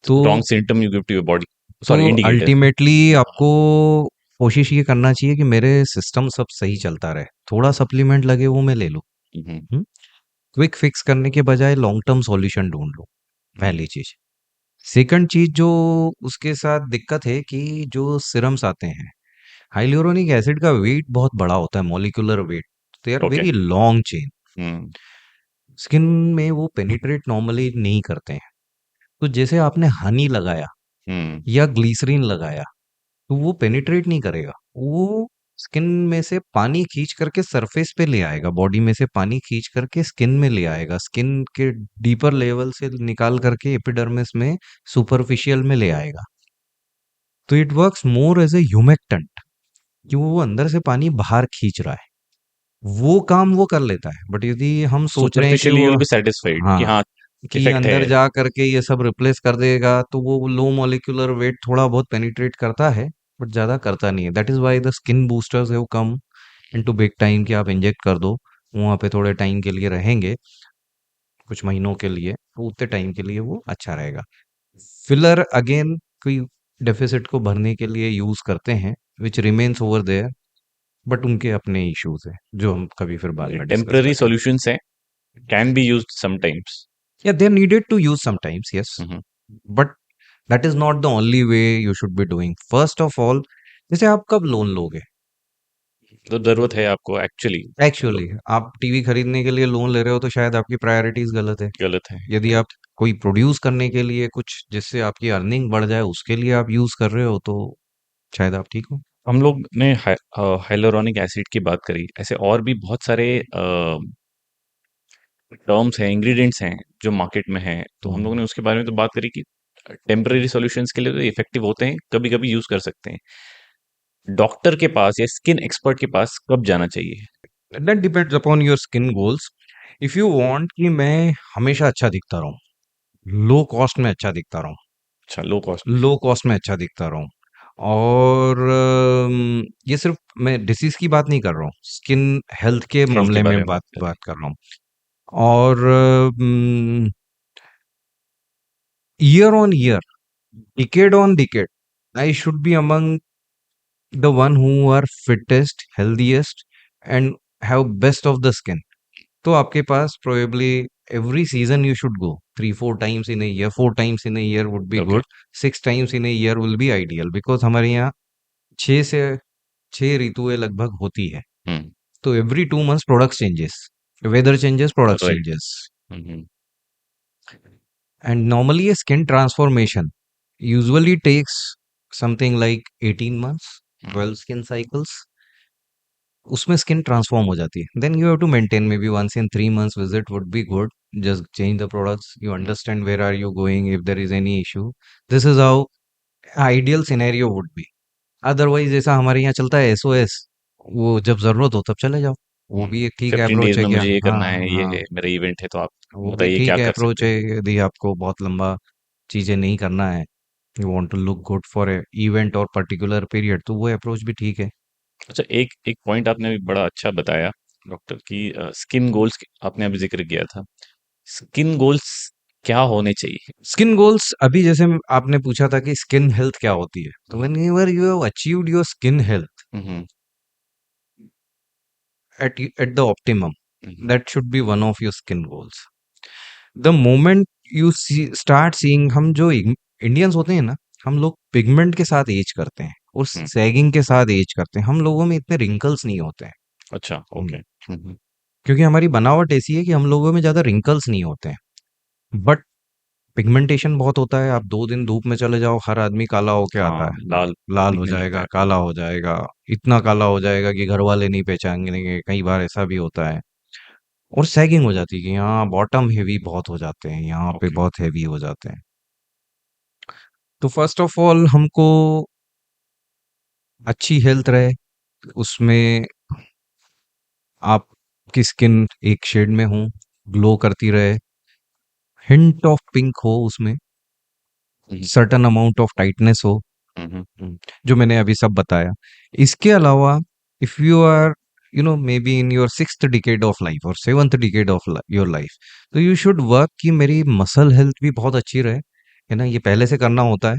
तो wrong symptom you give to your body. तो सॉरी, इंडिकेटर। अल्टीमेटली आपको कोशिश ये करना चाहिए कि मेरे सिस्टम सब सही चलता रहे, थोड़ा सप्लीमेंट लगे वो मैं ले लूं। हम्म क्विक फिक्स करने के बजाय लॉन्ग टर्म सॉल्यूशन ढूंढ लो, हम्म पहली चीज। सेकंड चीज जो उसके साथ दिक्कत है कि जो सिरम्स आते हैं, हाइल्यूरोनिक एसिड का वेट बहुत बड़ा होता है, molecular weight. They are okay. Very long chain. Hmm skin में वो पेनिट्रेट नॉर्मली नहीं करते हैं। तो जैसे आपने हनी लगाया हम्म या ग्लिसरीन लगाया, तो वो पेनिट्रेट नहीं करेगा। वो स्किन में से पानी खींच करके सरफेस पे ले आएगा, बॉडी में से पानी खींच करके स्किन में ले आएगा, स्किन के डीपर लेवल से निकाल करके एपिडर्मिस में, सुपरफिशियल में ले आएगा। तो it works more as a humectant, कि वो अंदर से पानी बाहर खींच रहा है। वो काम वो कर लेता है, बट यदि हम सोच रहे हैं कि सुपरफिशियली यू वो, विल बी सेटिस्फाइड कि हाँ, हाँ, कि इफेक्ट है। अंदर जा करके ये सब रिप्लेस कर देगा, तो वो लो मॉलिक्यूलर वेट थोड़ा बहुत पेनिट्रेट करता है, बट ज्यादा करता नहीं है। That is why the skin boosters have come into big time, कि आप इंजेक्ट कर दो, वहां पे थोड़े टाइम के लिए रहेंगे, कुछ महीनों के लिए, तो उतने टाइम के लिए वो अच्छा रहेगा। फिलर अगेन कोई डेफिसिट को भरने के लिए यूज करते हैं, which remains over there, but उनके अपने इश्यूज हैं जो हम कभी फिर बाद में डिस्कस टेम्पररी करेंगे। सॉल्यूशंस हैं, कैन बी यूज्ड समटाइम्स। या they needed to use sometimes, yes, hmm but that is not the only way you should be doing. First of all, जैसे आप कब लोन लोगे? तो जरूरत है आपको एक्चुअली। तो एक्चुअली आप टीवी खरीदने के लिए लोन ले रहे हो तो शायद आपकी प्रायोरिटीज गलत है। गलत है। यदि आप राइट। कोई प्रोड्यूस करने के लिए कुछ जिससे आपकी अर्निंग बढ़ जाए उसके लिए आप यूज कर रहे हो, तो शायद आप ठीक हो। हम लोग ने हाइलोरोनिक एसिड की बात करी, ऐसे और भी बहुत सारे टर्म्स हैं, इंग्रेडिएंट्स हैं जो मार्केट में हैं, तो हम लोगों हम्म। ने उसके बारे में तो बात करी कि टेम्पररी सॉल्यूशंस के लिए तो इफेक्टिव होते हैं, कभी कभी यूज कर सकते हैं। डॉक्टर के पास या स्किन एक्सपर्ट के पास कब जाना चाहिए? That depends upon your skin goals. If you want कि मैं हमेशा अच्छा दिखता रहूं, लो कॉस्ट में अच्छा दिखता रहूं, अच्छा, लो कॉस्ट। लो कॉस्ट में अच्छा दिखता रहूं, और ये सिर्फ मैं डिसीज की बात नहीं कर रहा हूँ, स्किन हेल्थ के हेल्थ के मामले बारे में में बात बात करें। बात कर रहा हूँ। और year on year, decade on decade, I should be among the one who are fittest, healthiest and have best of the skin. तो आपके पास probably every season you should go 3-4 times in a year, 4 times in a year would be okay. good, 6 times in a year will be ideal, because हमारे यहाँ 6 से 6 ऋतुएं लगभग होती है। हम्म तो every 2 months products changes, weather changes, products right. changes, hmm and normally a skin transformation usually takes something like 18 months, hmm, 12 skin cycles, उसमें skin transform हो जाती है। Then you have to maintain, maybe once in 3 months visit would be good. Just change the products, you understand where are you going, if there is any issue. This is how ideal scenario would be. Otherwise जैसा हमारे यहाँ चलता है SOS, वो जब जरूरत हो तब चले जाओ। वो भी एक ठीक 15 डेज अप्रोच है में क्या? मुझे ये हाँ, करना है, ये हाँ, है मेरा इवेंट है, तो आप वो भी बताइए क्या ठीक है कर अप्रोच सकते है। हैं। यदि आपको बहुत लंबा चीजें नहीं करना है, you want to look good for a event और पर्टिकुलर पीरियड, तो वो अप्रोच भी ठीक है। अच्छा, एक एक पॉइंट आपने भी बड़ा अच्छा बताया डॉक्टर, की स्किन गोल्स आपने अभी जिक्र किया था। स्किन गोल्स क्या होने चाहिए? स्किन गोल्स, अभी जैसे आपने पूछा था कि स्किन हेल्थ क्या होती है, तो when ever you have achieved your skin health hmm, at the optimum, hmm, that should be one of your skin goals. The moment you see start seeing, हम जो इंडियंस होते हैं ना, हम लोग पिगमेंट के साथ एज करते हैं और हम्म, सैगिंग के साथ एज करते हैं। हम लोगों में इतने रिंकल्स नहीं होते हैं। अच्छा, ओके। हम्म, हम्म, क्योंकि हमारी बनावट ऐसी है कि हम लोगों में ज्यादा रिंकल्स नहीं होते हैं। बट पिगमेंटेशन बहुत होता है। आप 2 दिन धूप में चले जाओ, हर आदमी काला होके आता हाँ, है। लाल लाल हो दिखने लगता जाएगा, है। काला हो जाएगा, इतना काला हो जाएगा कि घर वाले नहीं पहचानेंगे। कई बार ऐसा भी होता है। और सैगिंग हो जाती है कि यहाँ बॉटम हेवी बहुत हो जाते हैं, यहाँ पे ओके। बहुत हेवी हो जाते हैं। तो फर्स्ट ऑफ ऑल हमको अच्छी हेल्थ रहे, उसमें आपकी स्किन एक शेड में हो, ग्लो करती रहे, हिंट ऑफ पिंक हो उसमें, hmm, certain amount of tightness हो। हम्म, जो मैंने अभी सब बताया। इसके अलावा if you are maybe in your sixth decade of life और seventh decade of your life, तो यू शुड वर्क कि मेरी मसल हेल्थ भी बहुत अच्छी रहे। है ना, ये पहले से करना होता है,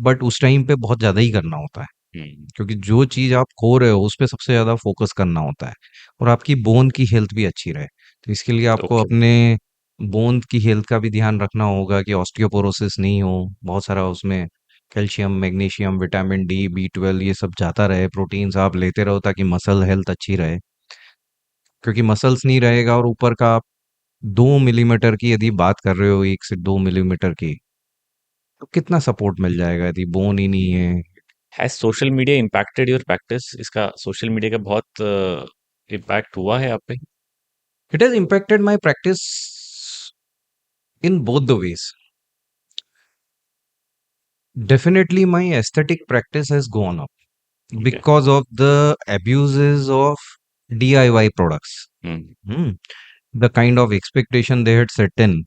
बट उस टाइम पे बहुत ज्यादा ही करना होता है। हम्म, क्योंकि जो चीज आप खो रहे हो उस पे सबसे ज्यादा फोकस करना होता है। और आपकी बोन की हेल्थ भी अच्छी रहे, तो इसके लिए आपको ओके। अपने बोन की हेल्थ का भी ध्यान रखना होगा कि ऑस्टियोपोरोसिस नहीं हो। बहुत सारा उसमें calcium, magnesium, vitamin D, B 12, ये सब जाता रहे। प्रोटीन्स आप लेते रहो ताकि मसल हेल्थ अच्छी रहे। क्योंकि मसल्स नहीं रहेगा और ऊपर का आप 2 मिलीमीटर की यदि बात कर रहे हो, 1 से 2 मिलीमीटर की, तो कितना सपोर्ट मिल जाएगा यदि बोन ही नहीं है। Has social media impacted your practice? इसका सोशल मीडिया का बहुत इम्पैक्ट हुआ है आप पे? It has impacted my practice in both the ways. Definitely, my aesthetic practice has gone up okay. because of the abuses of DIY products. Hmm, Hmm. The kind of expectation they had set in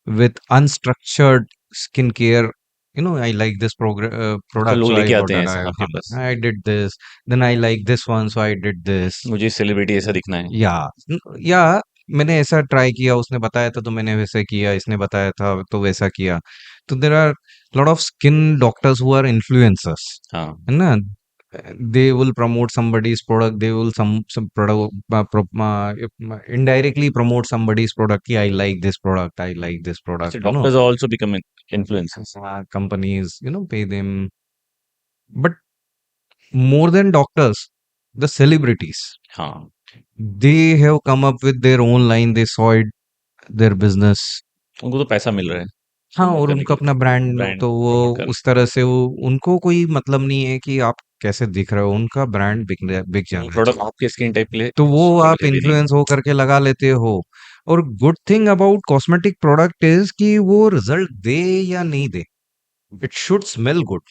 with unstructured skincare. I like this तो product, लोग so I लेके thought आते हैं that ऐसा आपके पास, I did this. Then I like this one, so I did this. मुझे celebrity ऐसा दिखना है। या या मैंने ऐसा ट्राई किया, उसने बताया था तो मैंने वैसे किया, इसने बताया था तो वैसा किया। तो there are lot of skin doctors who are influencers, हाँ, है ना। They will promote somebody's product, they will some product indirectly promote somebody's product कि I like this product, I like this अच्छा, product, doctors also become influencers? Companies pay them. But more than doctors, the celebrities, हाँ, they have come up with their own line, they saw it their business। उनको तो पैसा मिल रहा है हाँ, promote और करने उनका के अपना लिए, ब्रांड, ब्रांड तो वो प्रमोट कर उस तरह से वो, उनको कोई मतलब नहीं है कि आप कैसे दिख रहे हो, उनका ब्रांड बिक रहे हैं। वो जाना प्रोडक्ट चाहिए। आपके स्किन टाइप के लिए तो वो आप सूटेबल है नहीं। इन्फ्लुएंस हो करके लगा लेते हो। और good thing about cosmetic product is कि वो रिजल्ट दे या नहीं दे, it should smell good,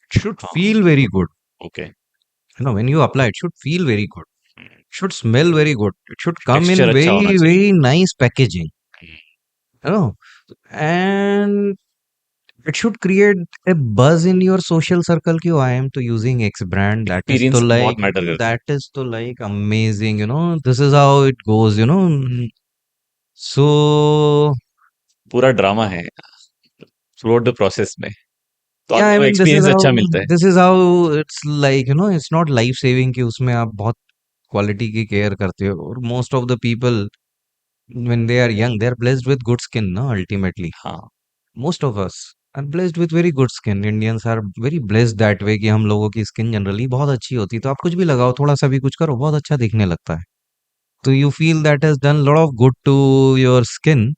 it should हाँ, feel very good. Okay. When you apply, it should feel very good, should smell very good, it should come in texture अच्छा होना very चाहिए। very nice packaging, हम्म, and it should create a buzz in your social circle कि I am to using X brand, that is to experience बहुत like, matter करता है। amazing, this is how it goes, so पूरा drama है through out the process में, तो yeah, I आपको mean, experience अच्छा मिलता है। this is how it's like, it's not life saving कि उसमें आप बहुत क्वालिटी की केयर करते हो। और most of the people when they are young, they are blessed with good skin, no, ultimately हाँ, most of us are blessed with very good skin। Indians are very blessed that way कि हम लोगों की skin generally बहुत अच्छी होती है, तो आप कुछ भी लगाओ, थोड़ा सा भी कुछ करो, बहुत अच्छा दिखने लगता है। तो you feel that has done lot of good to your skin.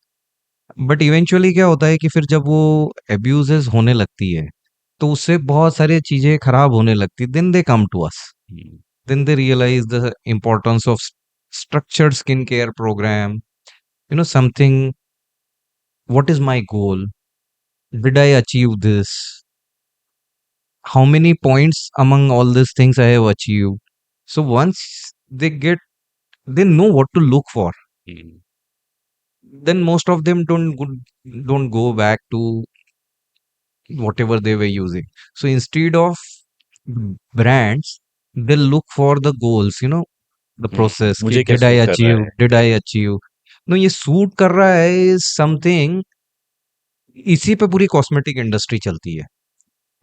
But eventually क्या होता है कि फिर जब वो एब्यूजेस होने लगती है, तो उससे बहुत सारी चीजें खराब होने लगती, then they come to us, hmm, then they realise the importance of structured skincare program, something. What is my goal? Did I achieve this? How many points among all these things I have achieved? So once they know what to look for, hmm, then most of them don't go back to whatever they were using. So instead of brands, they look for the goals, the process. कि मुझे क्या did I suit कर रहा achieve? है? Did I achieve? No, ये suit कर रहा है is something. इसी पे पूरी कॉस्मेटिक इंडस्ट्री चलती है।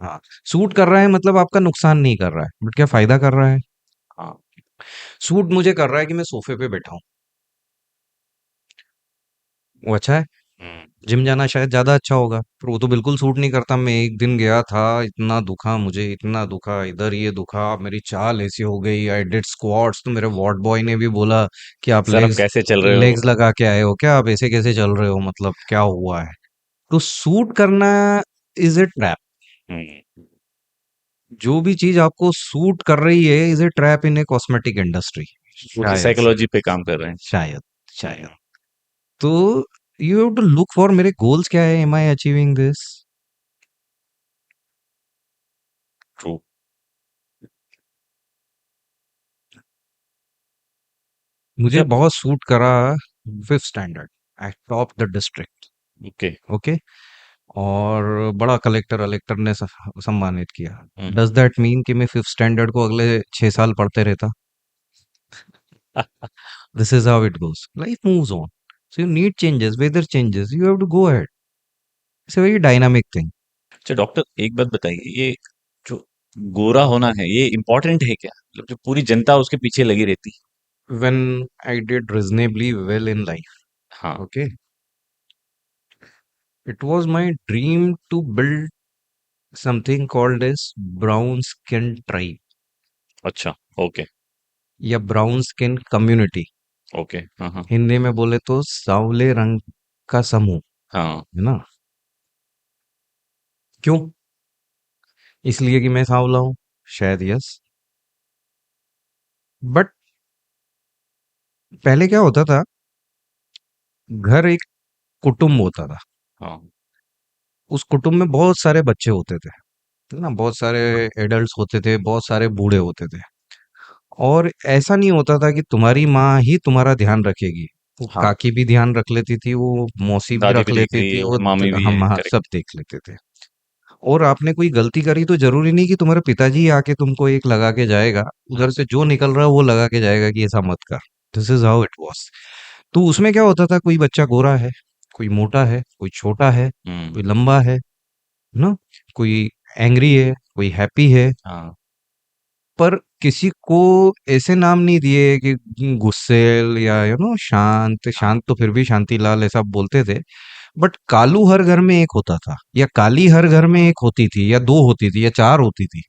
हाँ, सूट कर रहा है मतलब आपका नुकसान नहीं कर रहा है, बट क्या फायदा कर रहा है? हाँ, सूट मुझे कर रहा है कि मैं सोफे पे बैठा हूँ, वो अच्छा है। हम्म, जिम जाना शायद ज्यादा अच्छा होगा, पर वो तो बिल्कुल सूट नहीं करता। मैं एक दिन गया था, इतना दुखा मुझे, इतना दुखा, इधर ये दुखा, मेरी चाल ऐसी हो गई। आई डिड स्क्वाट्स तो मेरे वार्ड बॉय ने भी बोला कि आप सर आप लेग्स कैसे चल रहे हो? लेग्स लगा के आए हो क्या? आप ऐसे कैसे चल रहे हो? मतलब क्या हुआ है? तो सूट करना इज ए ट्रैप। हम्म, जो भी चीज आपको सूट कर रही है is a trap in A cosmetic industry. पूरी शायद से, साइकोलॉजी पे काम कर रहे हैं। शायद, शायद। हम्म, तो you have to look for मेरे गोल्स क्या है, am I achieving this? True. मुझे जब बहुत सूट करा fifth standard, I top the district. Okay. Okay. और बड़ा कलेक्टर अलेक्टर ने सम्मानित किया। हम्म, डज दैट मीन कि मैं फिफ्थ स्टैंडर्ड को अगले 6 साल पढ़ते रहता? This is how it goes, life moves on. So you need changes, weather changes, you have to go ahead. It's a very dynamic thing. अच्छा डॉक्टर एक बात बताइए, ये जो गोरा होना है ये इम्पोर्टेंट है क्या? मतलब जो पूरी जनता उसके पीछे लगी रहती। When I did reasonably well in life, हाँ। okay, it was my dream to build something called as brown skin tribe अच्छा। ओके। या ब्राउन स्किन कम्युनिटी। ओके। हाँ हाँ। हिंदी में बोले तो सांवले रंग का समूह, हाँ। है ना? क्यों? इसलिए कि मैं सांवला हूं? शायद, यस। बट पहले क्या होता था, घर एक कुटुंब होता था। हाँ। उस कुटुंब में बहुत सारे बच्चे होते थे, है ना? बहुत सारे एडल्ट्स होते थे, बहुत सारे बूढ़े होते थे। और ऐसा नहीं होता था कि तुम्हारी माँ ही तुम्हारा ध्यान रखेगी। वो हाँ। काकी भी ध्यान रख लेती थी, वो मौसी भी दादी रख भी देख लेती रही थी, है, वो मामी भी है, हम हाँ, सब करेक्ट। देख लेते थे। और आपने कोई गलती करी तो जरूरी नहीं कि तुम्हारे पिताजी ही आके तुमको एक लगा के जाएगा। उधर से जो निकल रहा है वो लगा के जाएगा कि ऐसा मत कर। This is how it was. तो उसमें क्या होता था, कोई बच्चा गोरा है, कोई मोटा है, कोई छोटा है, हम्म। कोई लंबा है ना, कोई एंग्री है, कोई हैप्पी है। हाँ। पर किसी को ऐसे नाम नहीं दिए कि गुस्सेल या शांत। हाँ। शांत तो फिर भी शांतिलाल ऐसा बोलते थे। बट कालू हर घर में एक होता था, या काली हर घर में एक होती थी, या दो होती थी, या चार होती थी।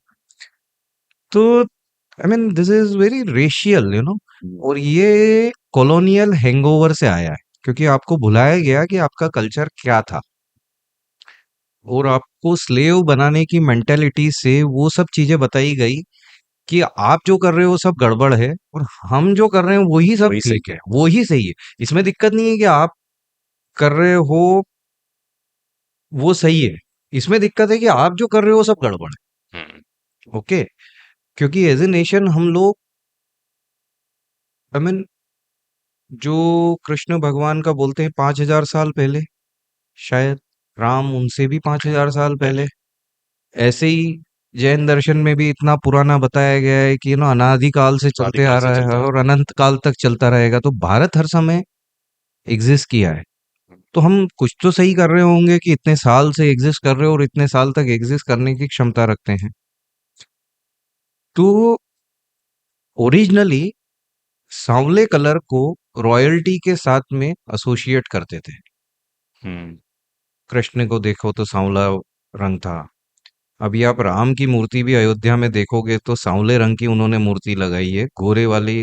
तो I mean this is very racial, hmm, और ये कॉलोनियल हैंगओवर से आया है, क्योंकि आपको भुलाया गया कि आपका कल्चर क्या था। और आपको स्लेव बनाने की मेंटेलिटी से वो सब चीजें बताई गई कि आप जो कर रहे हो सब गड़बड़ है, और हम जो कर रहे हैं वही सब वही सही ठीक है। है, वही सही है। इसमें दिक्कत नहीं है कि आप कर रहे हो वो सही है, इसमें दिक्कत है कि आप जो कर रहे हो सब गड़बड़ हम्म। है। ओके। क्योंकि एज ए नेशन हम लोग, आई मीन, जो कृष्ण भगवान का बोलते हैं 5,000 साल पहले, शायद राम उनसे भी 5,000 साल पहले, पहले। ऐसे ही जैन दर्शन में भी इतना पुराना बताया गया है कि अनादिकाल से चलते आदिकाल आ से रहा चलता है आ और रहा अनंत काल तक चलता रहेगा। तो भारत हर समय एग्जिस्ट किया है। है। तो हम कुछ तो सही कर रहे होंगे कि इतने साल से एग्जिस्ट कर रहे हो और इतने साल तक एग्जिस्ट करने की क्षमता रखते हैं। तो ओरिजिनली सांवले कलर को रॉयल्टी के साथ में एसोसिएट करते थे। हम्म। कृष्ण को देखो तो सांवला रंग था। अभी आप राम की मूर्ति भी अयोध्या में देखोगे तो सांवले रंग की उन्होंने मूर्ति लगाई है, गोरे वाली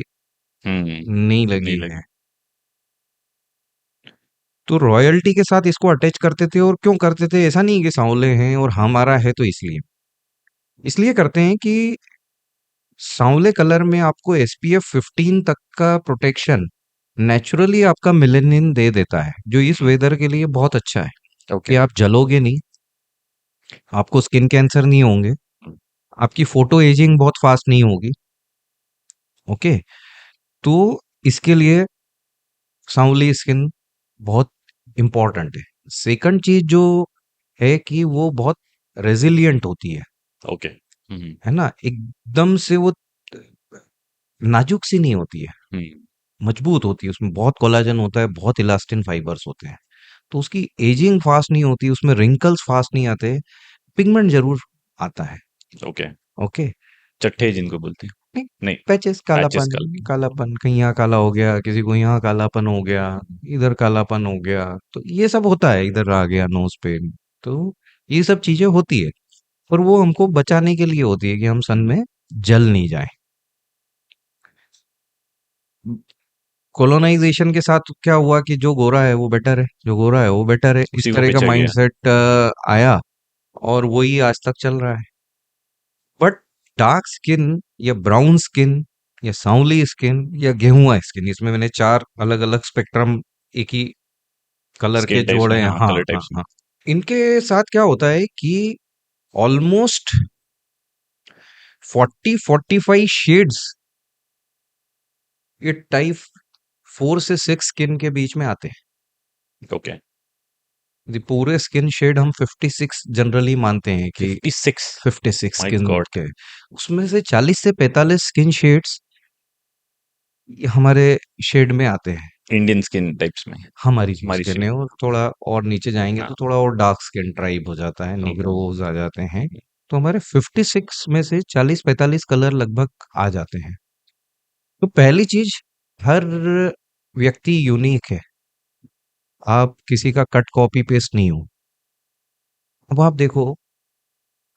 हम्म। नहीं नहीं लगी लगी। है। तो रॉयल्टी के साथ इसको अटैच करते थे। और क्यों करते थे? ऐसा नहीं कि सांवले हैं और हमारा है तो इसलिए। इसलिए करते हैं कि सांवले कलर में आपको एसपीएफ 15 तक का प्रोटेक्शन नेचुरली आपका मेलेनिन दे देता है, जो इस हम्म, वेदर के लिए बहुत अच्छा है कि ओके। आप जलोगे नहीं, आपको स्किन कैंसर नहीं होंगे, आपकी फोटो एजिंग बहुत फास्ट नहीं होगी। ओके, तो इसके लिए सांवली स्किन बहुत इंपॉर्टेंट है। सेकंड चीज जो है कि वो बहुत रेजिलिएंट होती ओके। हम्म। है ना, एकदम से वो नाजुक सी नहीं होती है, हम्म। मजबूत होती है, उसमें बहुत कोलाजन होता है, बहुत इलास्टिन फाइबर्स होते हैं, तो उसकी एजिंग फास्ट नहीं होती, उसमें रिंकल्स फास्ट नहीं आते, पिगमेंट जरूर आता है। ओके। ओके, चट्टे जिनको बोलते हैं। नहीं, नहीं। पैचेस, पैचेस कालापन, का। कालापन कहीं यहाँ काला हो गया, किसी को यहाँ कालापन हो गया, इधर कालापन हो गया, तो ये सब होता है, इधर आ गया नोज पे, तो ये सब चीजें होती है, पर वो हमको बचाने के लिए होती है कि हम सन में जल नहीं जाए। कॉलोनाइजेशन के साथ क्या हुआ कि जो गोरा है वो बेटर है, जो गोरा है वो बेटर है, इस उसी को तरह का बेचा गया। माइंडसेट आया, और वही आज तक चल रहा है। बट डार्क स्किन या ब्राउन स्किन या सांवली स्किन या गेहुआ स्किन, इसमें मैंने चार अलग अलग स्पेक्ट्रम एक ही कलर के स्किन टाइप्स जोड़े में, हैं। हाँ, हाँ कलर हाँ टाइप्स में। हाँ, इनके साथ क्या होता है कि ऑलमोस्ट 40-45 शेड्स ये टाइप 4 से 6 स्किन के बीच में आते हैं। ओके। पूरे स्किन शेड हम 56 जनरली मानते हैं कि 56। 56 माय स्किन गॉड। के, उसमें से 40 से 45 स्किन शेड्स हमारे शेड में आते हैं, इंडियन स्किन टाइप्स में। हमारी जो हमारी स्किन शेड। है, और थोड़ा और नीचे जाएंगे हाँ। तो थोड़ा और डार्क स्किन ट्राइब हो जाता है, ओके। निग्रोज आ जाते हैं, तो हमारे 56 में से 40-45 कलर लगभग आ जाते हैं। तो पहली चीज, हर व्यक्ति यूनिक है, आप किसी का कट कॉपी पेस्ट नहीं हो। अब आप देखो,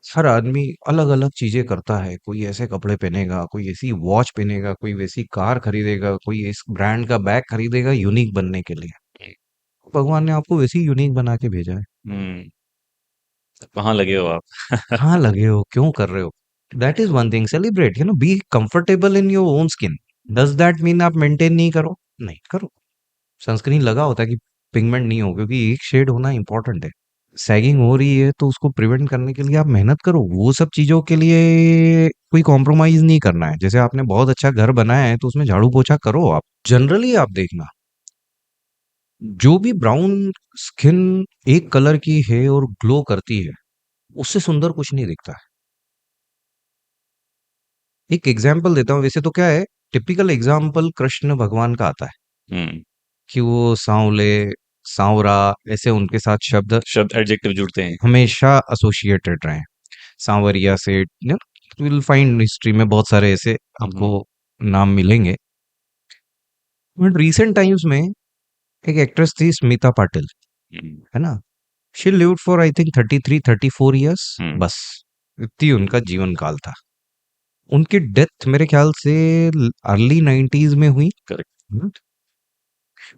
हर आदमी अलग अलग चीजें करता है, कोई ऐसे कपड़े पहनेगा, कोई ऐसी वॉच पहनेगा, कोई वैसी कार खरीदेगा, कोई इस ब्रांड का बैग खरीदेगा यूनिक बनने के लिए। भगवान ने आपको वैसी यूनिक बना के भेजा है। हम्म। कहाँ लगे हो आप? कहाँ लगे हो, क्यों कर रहे हो? That is one thing, celebrate, be comfortable in your own skin. Does that mean आप मेंटेन नहीं करो? नहीं करो। सनस्क्रीन लगा होता है कि पिगमेंट नहीं हो, क्योंकि एक शेड होना इंपॉर्टेंट है। सैगिंग हो रही है तो उसको प्रिवेंट करने के लिए आप मेहनत करो, वो सब चीजों के लिए कोई कॉम्प्रोमाइज नहीं करना है। जैसे आपने बहुत अच्छा घर बनाया है तो उसमें झाड़ू पोछा करो। आप जनरली आप देखना, जो भी ब्राउन स्किन एक कलर की है और ग्लो करती है, उससे सुंदर कुछ नहीं दिखता है। एक एग्जाम्पल देता हूँ, वैसे तो क्या है, टिपिकल एग्जाम्पल कृष्ण भगवान का आता है हम्म। कि वो सांवले, सांवरा, ऐसे उनके साथ शब्द शब्द एडजेक्टिव जुड़ते हैं। हमेशा एसोसिएटेड रहे। सांवरिया से यू विल फाइंड हिस्ट्री में बहुत सारे ऐसे आपको हम्म। नाम मिलेंगे। बट रिसेंट टाइम्स में एक एक्ट्रेस थी स्मिता पाटिल, हम्म। है ना, she lived for I think 33-34 years, hmm. बस इतनी उनका जीवन काल था। उनकी डेथ मेरे ख्याल से अर्ली 90s में हुई। करेक्ट। हम्म,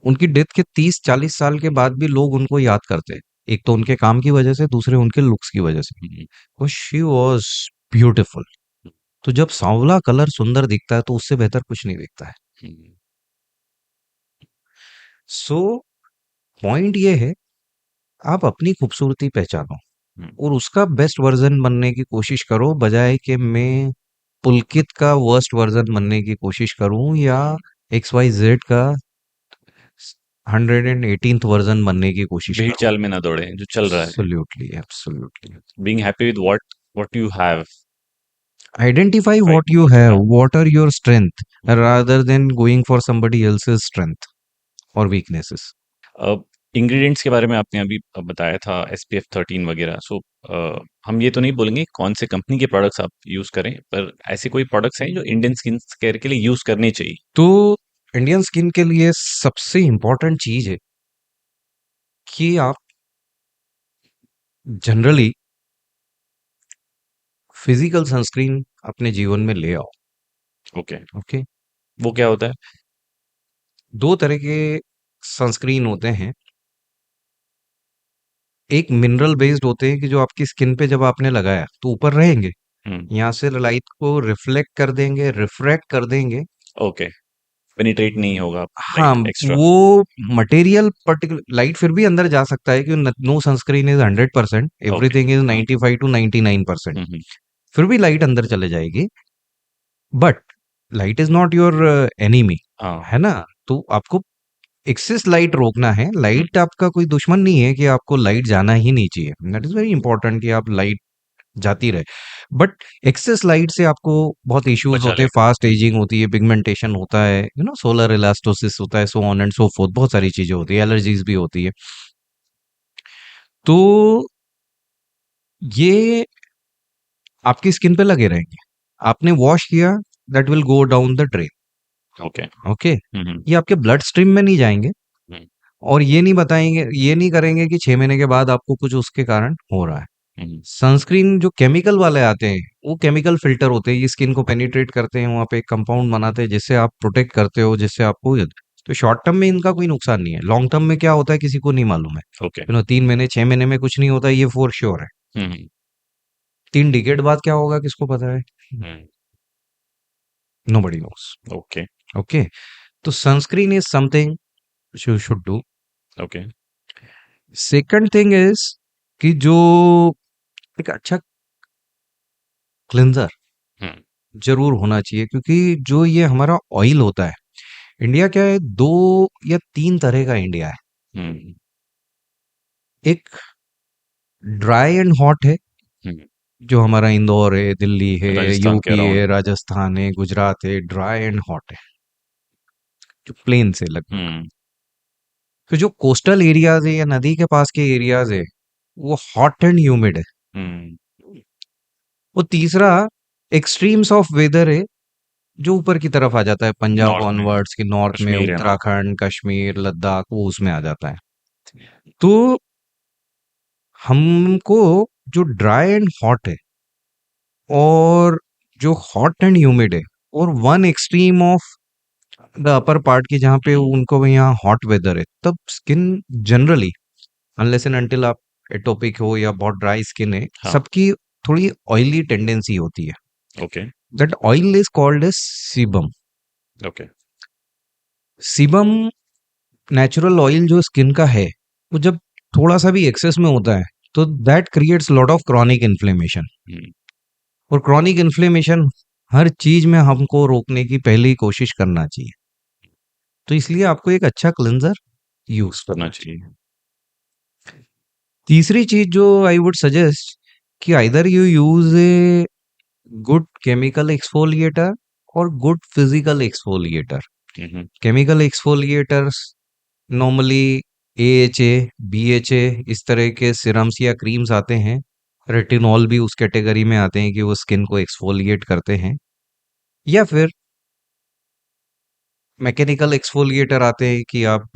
उनकी डेथ के 30-40 साल के बाद भी लोग उनको याद करते हैं, एक तो उनके काम की वजह से, दूसरे उनके लुक्स की वजह हम्म। से। She was beautiful. तो जब सांवला कलर सुंदर दिखता है तो उससे बेहतर कुछ नहीं दिखता है। हम्म। सो पॉइंट ये है, आप अपनी खूबसूरती पहचानो हम्म। और उसका बेस्ट वर्जन बनने की कोशिश करो, बजाय कि मैं पुलकित का वर्स्ट वर्जन बनने की कोशिश करूं या XYZ का 118th वर्जन बनने की कोशिश भीड़ करूं। चाल में ना दौड़े जो चल रहा है। Absolutely, absolutely. Being happy with what you have Identify right what you have, now. what are your strength, rather than going for somebody else's strength or weaknesses. अब इंग्रेडिएंट्स के बारे में आपने अभी बताया था, SPF 13 वगैरह। सो हम ये तो नहीं बोलेंगे कौन से कंपनी के प्रोडक्ट्स आप यूज करें, पर ऐसे कोई प्रोडक्ट्स हैं जो इंडियन स्किन केयर के लिए यूज करने चाहिए? तो इंडियन स्किन के लिए सबसे इंपॉर्टेंट चीज है कि आप जनरली फिजिकल सनस्क्रीन अपने जीवन में ले आओ। ओके। ओके, वो क्या होता है? दो तरह के सनस्क्रीन होते हैं। एक मिनरल बेस्ड होते हैं कि जो आपकी स्किन पे जब आपने लगाया तो ऊपर रहेंगे, हुँ, यहाँ से लाइट को रिफ्लेक्ट कर देंगे, रिफ्रैक्ट कर देंगे। ओके, पेनिट्रेट नहीं होगा हाँ, लाइट एक्स्ट्रा। वो मटेरियल पर्टिकुलर लाइट फिर भी अंदर जा सकता है, क्योंकि no sunscreen is 100%, okay, everything is 95 to 99%। हुँ, हुँ, फिर भी लाइट अंदर चले जाएगी, but light is not your enemy, हाँ, है ना? तो आपको एक्सेस लाइट रोकना है। हुँ, लाइट आपका कोई दुश्मन नहीं है कि आपको लाइट जाना ही नहीं चाहिए। दैट इज वेरी इंपॉर्टेंट कि आप लाइट जाती रहे, बट एक्सेस लाइट से आपको बहुत इश्यूज बचा होते हैं। लेगा। फास्ट एजिंग होती है, पिगमेंटेशन होता है, सोलर इलास्टोसिस होता है, सो ऑन एंड सो फोर्थ, बहुत सारी चीजें होती है, एलर्जीज भी होती है। तो ये आपकी स्किन पे लगे रहेंगे। आपने वॉश किया, that will go down the drain. Okay, okay, hmm, hmm, ये आपके ब्लड स्ट्रीम में नहीं जाएंगे, हुँ, और ये नहीं बताएंगे, ये नहीं करेंगे कि 6 महीने के बाद आपको कुछ उसके कारण हो रहा है। हुँ, सनस्क्रीन जो केमिकल वाले आते हैं, वो केमिकल फिल्टर होते हैं, ये स्किन को पेनिट्रेट करते हैं, वहां पे एक कंपाउंड बनाते हैं जिससे आप प्रोटेक्ट करते हो, जिससे आपको तो शॉर्ट टर्म में इनका कोई नुकसान नहीं है। लॉन्ग टर्म में क्या होता है किसी को नहीं मालूम है। ओके, 3 महीने 6 महीने में कुछ नहीं होता, ये फॉर श्योर है। हुँ, हुँ, 3 डिकेड बाद क्या होगा किसको पता है? हुँ, नो बडी नोस। ओके, ओके, तो sunscreen is something you should do. Okay, second thing is कि जो एक अच्छा क्लिंजर हुँ, जरूर होना चाहिए, क्योंकि जो ये हमारा ऑयल होता है, इंडिया क्या है, दो या तीन तरह का इंडिया है। हुँ, एक ड्राई एंड हॉट है, हुँ, जो हमारा इंदौर है, दिल्ली है, राजस्थान के यूपी अराउंड, है, राजस्थान है, गुजरात है, ड्राई एंड हॉट है, जो प्लेन से लगभग। हुँ, फिर जो कोस्टल एरियाज है या नदी के पास के एरियाज है, वो हॉट एंड ह्यूमिड है। हुँ, वो तीसरा एक्सट्रीम्स ऑफ वेदर है, जो ऊपर की तरफ आ जाता है, पंजाब नॉर्थ में, ऑनवर्ड्स की नॉर्थ में, कश्मीर एंड ऑल, उत्तराखंड, कश्मीर, लद्दाख, वो उसमें आ जाता है। तो हमको जो ड्राई एंड हॉट है, और जो हॉट एंड ह्यूमिड है, और one extreme of the upper part की, जहाँ पे हुँ, उनको भी यहाँ हॉट वेदर है, तब skin generally, unless and until आप एटोपिक हो या बहुत ड्राई स्किन है, हाँ, सबकी थोड़ी ऑयली टेंडेंसी होती है। Okay, that oil is called as sebum. Okay, sebum natural oil जो स्किन का है, वो जब थोड़ा सा भी एक्सेस में होता है, तो that creates lot of chronic inflammation. Hmm, और क्रॉनिक इन्फ्लेमेशन हर चीज में हमको रोकने की पहले ही कोशिश करना चाहिए। तो इसलिए आपको एक अच्छा क्लिंजर यूज करना करना चाहिए, चाहिए। तीसरी चीज जो आई वुड सजेस्ट, कि either you use a good chemical exfoliator और good physical exfoliator. Hmm, hmm, chemical exfoliators normally AHA, BHA, इस तरह के सिरम्स या क्रीम्स आते हैं। रेटिनॉल भी उस कैटेगरी में आते हैं कि वो स्किन को एक्सफोलिएट करते हैं। या फिर मैकेनिकल एक्सफोलिएटर आते हैं कि आप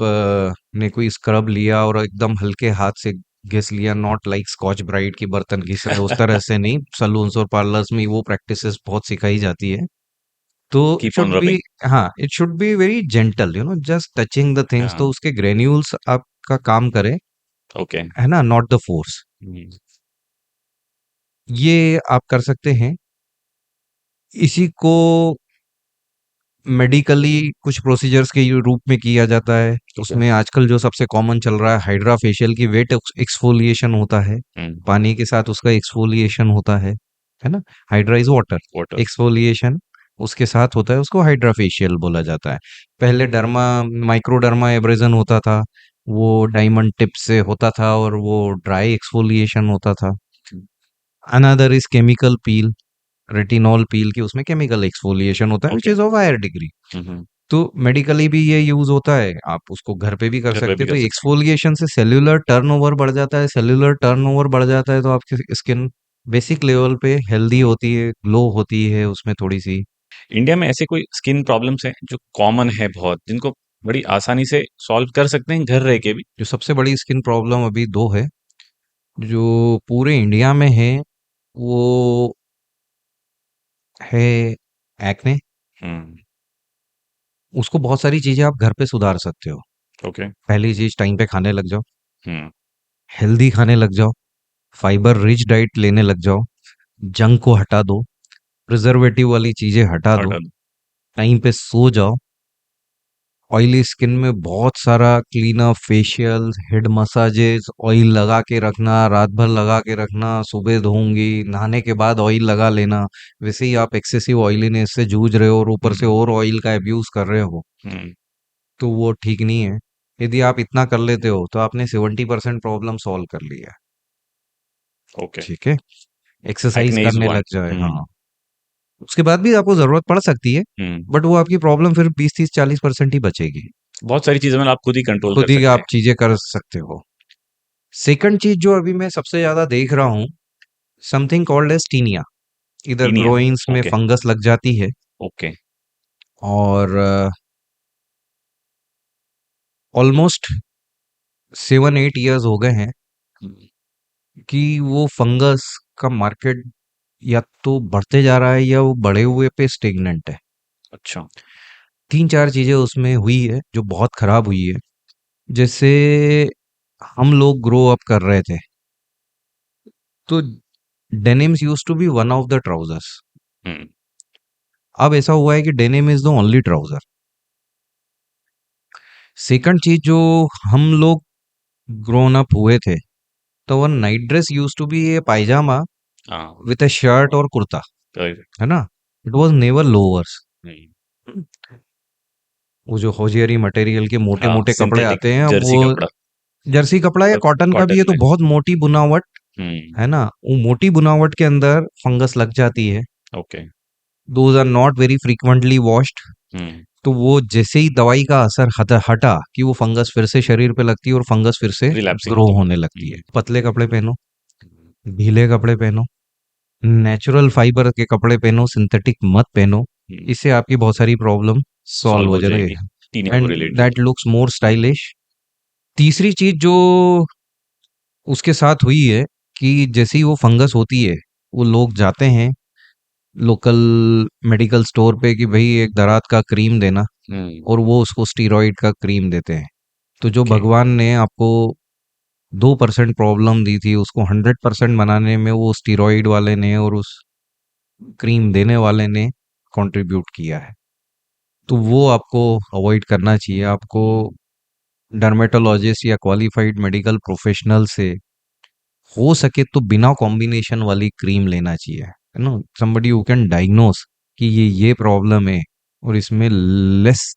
ने कोई स्क्रब लिया और एकदम हल्के हाथ से घिस लिया, नॉट लाइक स्कॉच ब्राइट की बर्तन घिस रहे हैं, उस तरह से नहीं। सलून्स और पार्लर्स में वो प्रैक्टिसेस बहुत सिखाई जाती है। तो it keep on should be, rubbing, हाँ, it should be very gentle, just touching the things, हाँ, तो उसके ग्रेन्यूल्स आपका काम करे, ओके, है ना, नॉट द फोर्स। हुँ, ये आप कर सकते हैं। इसी को मेडिकली कुछ प्रोसीजर्स के रूप में किया जाता है। ओके, उसमें आजकल जो सबसे कॉमन चल रहा है, हाइड्रा फेशियल की वेट एक्सफोलिएशन होता है। हुँ, पानी के साथ उसका एक्सफोलिएशन होता है ना? Hydra is water, water, exfoliation उसके साथ होता है, उसको हाइड्रा फेशियल बोला जाता है। पहले डर्मा, माइक्रोडर्मा एब्रेजन होता था, वो डायमंड टिप से होता था, और वो ड्राई एक्सफोलिएशन होता था। Hmm, another is chemical peel, retinol peel की उसमें केमिकल एक्सफोलिएशन होता है, which okay, is of higher degree. Hmm, hmm, तो मेडिकली भी ये यूज होता है, आप उसको घर पे भी कर घर पे सकते भी हैं। तो कर सकते हैं, एक्सफोलिएशन से सेल्यूलर टर्नओवर बढ़ जाता है, सेल्यूलर टर्नओवर बढ़ जाता है, तो आपकी स्किन बेसिक लेवल पे हेल्दी होती है, ग्लो होती है उसमें थोड़ी सी। इंडिया में ऐसे कोई स्किन प्रॉब्लम्स हैं जो कॉमन है बहुत, जिनको बड़ी आसानी से सॉल्व कर सकते हैं घर रह के भी? जो सबसे बड़ी स्किन प्रॉब्लम अभी दो है, जो पूरे इंडिया में है, वो है एक्ने। हुँ, उसको बहुत सारी चीजें आप घर पे सुधार सकते हो। ओके, पहली चीज, टाइम पे खाने लग जाओ, हुँ, हेल्दी खाने लग जाओ, फाइबर रिच डाइट लेने लग जाओ, जंक को हटा दो, प्रिजर्वेटिव वाली चीजें हटा दो, हटा दो। टाइम पे सो जाओ। ऑयली स्किन में बहुत सारा cleanup, facial, head massages, oil लगा के रखना, रात भर लगा के रखना, सुबह धोऊंगी, नहाने के बाद ऑयल लगा लेना। वैसे ही आप एक्सेसिव ऑयलीनेस से जूझ रहे हो और ऊपर से हम्म। और ऑयल का अब्यूज कर रहे हो, हम्म। तो वो ठीक नहीं है। यदि आप इतना कर लेते हो तो आपने 70% प्रॉब्लम सॉल्व कर लिया है। ओके। ठीक है, एक्सरसाइज एक्ने इज करने वन। लग जाए, हम्म। हाँ। उसके बाद भी आपको जरूरत पड़ सकती है, हम्म। बट वो आपकी प्रॉब्लम फिर 20, 30, 40% ही बचेगी। बहुत सारी चीजें मतलब आप खुद ही कंट्रोल कर खुद ही सकते आप हैं। चीजें कर सकते हो। सेकंड चीज जो अभी मैं सबसे ज्यादा देख रहा हूँ, समथिंग कॉल्ड एज टीनिया। इधर टीनिया। ग्रोइंस में ओके। फंगस लग जाती है, ओके। और ऑलमोस्ट 7, 8 इयर्स हो गए हैं हम्म। कि वो फंगस का मार्केट या तो बढ़ते जा रहा है या वो बढ़े हुए पे स्टेगनेंट है। अच्छा। 3, 4 चीजें उसमें हुई है जो बहुत खराब हुई है। जैसे हम लोग ग्रो अप कर रहे थे, तो denims use to be one of the trousers. Hmm. अब ऐसा हुआ है कि denim is the only trouser. Second चीज जो हम लोग ग्रोन अप हुए थे, तो वो night dress use to be a pyjama हाँ। विद अ शर्ट और कुर्ता, करेक्ट। है ना। It was never lowers. Hmm. वो जो होजियरी मटेरियल के मोटे हाँ, मोटे कपड़े सिंथेटिक आते हैं, अब जर्सी वो कपड़ा। जर्सी कपड़ा या और कॉटन का भी है, कॉटन तो में। बहुत मोटी बुनावट, हम्म। है ना। वो मोटी बुनावट के अंदर फंगस लग जाती है। Okay. Those are not very frequently washed. Hmm. तो वो जैसे ही दवाई का असर हटा कि वो फंगस फिर से शरीर पे लगती है और फंगस फिर से रिलैप्सिंग ग्रो होता होने है। लगती है। पतले कपड़े पहनो, ढीले कपड़े पहनो, नेचुरल फाइबर के कपड़े पहनो, सिंथेटिक मत पहनो। इससे आपकी बहुत सारी प्रॉब्लम सॉल्व सॉल्व हो हो जाएगी जाएगी, टीनिया को and related. That looks more stylish. तीसरी चीज जो उसके साथ हुई है कि जैसे ही वो फंगस होती है, वो लोग जाते हैं लोकल मेडिकल स्टोर पे कि भाई एक दरात का क्रीम देना, हम्म। और वो उसको स्टीरॉइड का क्रीम देते हैं। तो जो ओके। भगवान ने आपको 2% प्रॉब्लम दी थी, उसको 100% बनाने में वो स्टीरॉइड वाले ने और उस क्रीम देने वाले ने कंट्रीब्यूट किया है। तो वो आपको अवॉइड करना चाहिए। आपको डर्मेटोलॉजिस्ट या क्वालिफाइड मेडिकल प्रोफेशनल से हो सके तो बिना कॉम्बिनेशन वाली क्रीम लेना चाहिए, है ना। समबडी हु कैन डायग्नोस कि ये प्रॉब्लम है, और इसमें less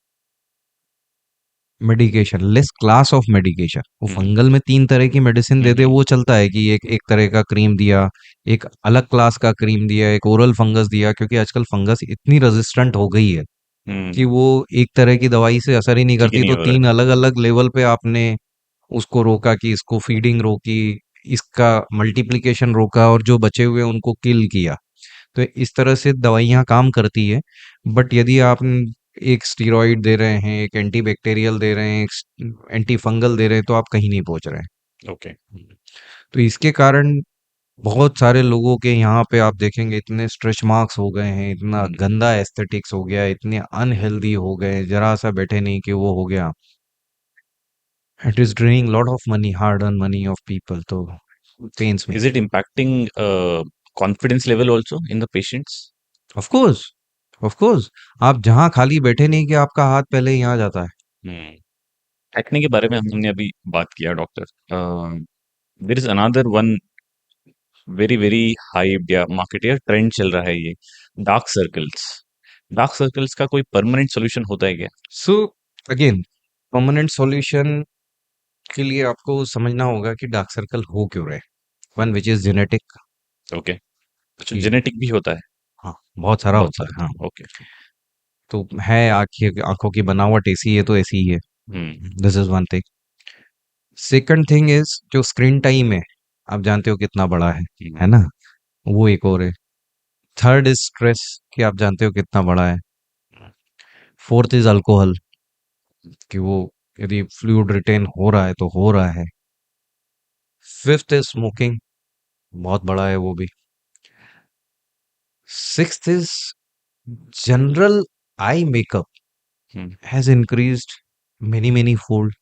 medication, less class of medication. वो हम्म। फंगल में 3 तरह की मेडिसिन दे दे, हम्म। वो चलता है कि एक एक तरह का क्रीम दिया, एक अलग क्लास का क्रीम दिया, एक ओरल फंगस दिया, क्योंकि आजकल फंगस इतनी रेजिस्टेंट हो गई है कि हम्म। वो एक तरह की दवाई से असर ही नहीं ठीक है, करती। नहीं तो हो रहा 3 अलग अलग लेवल पे आपने उसको रोका, कि इसको फीडिंग रोकी, इसका मल्टीप्लिकेशन रोका, और जो बचे हुए उनको किल किया। तो इस तरह से दवाइयाँ काम करती है। बट यदि आप एक स्टीरॉइड दे रहे हैं, एक एंटीबैक्टीरियल दे रहे हैं, एक एंटी फंगल दे रहे हैं, तो आप कहीं नहीं पहुंच रहे हैं। है। ओके। तो इसके कारण बहुत सारे लोगों के यहाँ पे आप देखेंगे इतने स्ट्रेच मार्क्स हो गए हैं, इतना हम्म। गंदा एस्थेटिक्स हो गया, इतने अनहेल्दी हो गए, जरा सा बैठे नहीं कि वो हो गया। It is draining lot of money, hard earn money of people, तो pains me. Is it impacting confidence level also in the patients? Of course, of course. आप जहाँ खाली बैठे नहीं कि आपका हाथ पहले ही यहाँ जाता है। हम्म। एक्ने के बारे में हमने अभी बात किया doctor. There is another one very very hype या मार्केट या ट्रेंड चल रहा है, ये डार्क सर्कल्स। डार्क सर्कल्स का कोई परमानेंट सॉल्यूशन होता है क्या? सो अगेन, परमानेंट सॉल्यूशन के लिए आपको समझना होगा कि डार्क सर्कल हो क्यों रहे। One which is genetic, okay. अच्छा, कि जेनेटिक भी होता है? हाँ, बहुत सारा बहुत होता है, हाँ। सारा, ओके। तो है, आंखें, आंखों की बनावट ऐसी है तो ऐसी ही है। Hmm. This is one thing. Second thing is जो स्क्रीन टाइम है, आप जानते हो कितना बड़ा है हम्म। ना। वो एक और है। थर्ड इज स्ट्रेस, कि आप जानते हो कितना बड़ा है। फोर्थ इज अल्कोहल, कि वो यदि फ्लूइड रिटेन हो रहा है तो हो रहा है। फिफ्थ इज स्मोकिंग, बहुत बड़ा है वो भी। Sixth is general eye makeup hmm. Has increased many many fold.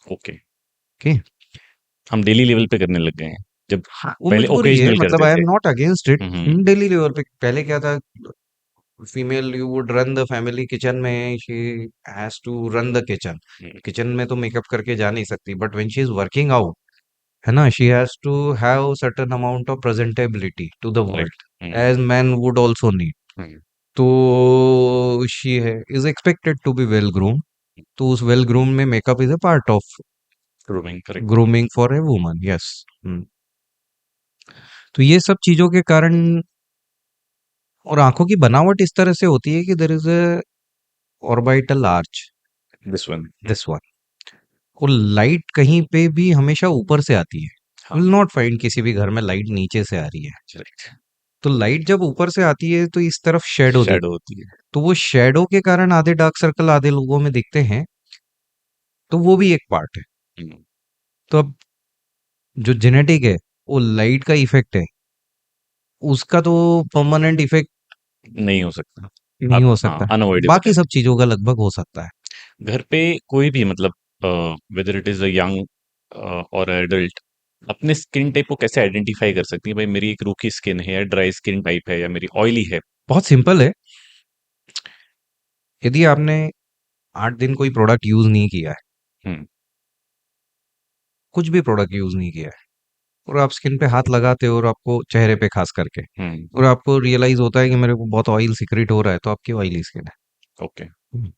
Okay. Okay. हम डेली लेवल पे करने लग गए हैं। जब हाँ, वो पहले मजबूरी है, ओकेजनल मतलब करते आई एम थे। Not against it. Hmm. Daily level पे पहले क्या था, female you would run the family, kitchen में she has to run the kitchen. Hmm. Kitchen में तो मेकअप करके जा नहीं सकती, but when she is working out, है ना, she has to have certain amount of presentability to the right. World, hmm. As man would also need. Hmm. तो शी है is expected to be well groom. तो उस well groom में makeup is a part of grooming, correct. Grooming for a woman, yes. तो ये सब चीजों के कारण, और आंखों की बनावट इस तरह से होती है कि there is a orbital arch, this one. This one. और लाइट कहीं पे भी हमेशा ऊपर से आती है। हाँ। विल नॉट फाइंड किसी भी घर में लाइट नीचे से आ रही है। करेक्ट। तो लाइट जब ऊपर से आती है तो इस तरफ शेडो शैडो दिखती होती है। है। तो वो शेडो के कारण आधे डार्क सर्कल आधे लोगों में दिखते हैं। तो वो भी एक पार्ट है। हम्म। तो अब जो जेनेटिक है, वो लाइट का इफेक्ट है, उसका तो परमानेंट इफेक्ट नहीं हो सकता। नहीं आप, हो हाँ, सकता। अनअवॉइडेबल बाकी है। सब चीजों का लगभग हो सकता है। घर पे कोई भी मतलब whether it is a young और एडल्ट अपने स्किन टाइप को कैसे आइडेंटिफाई कर सकती है? भाई मेरी एक रूखी स्किन है या ड्राई स्किन टाइप है या मेरी ऑयली है। बहुत सिंपल है। यदि आपने 8 दिन कोई प्रोडक्ट यूज नहीं किया है, हम्म। कुछ भी प्रोडक्ट यूज नहीं किया है, और आप स्किन पे हाथ लगाते हो, और आपको चेहरे पे खास करके, हम्म। और आपको रियलाइज होता है कि मेरे को बहुत ऑयल सीक्रेट हो रहा है, तो आपकी ऑयली स्किन है। ओके। हम्म।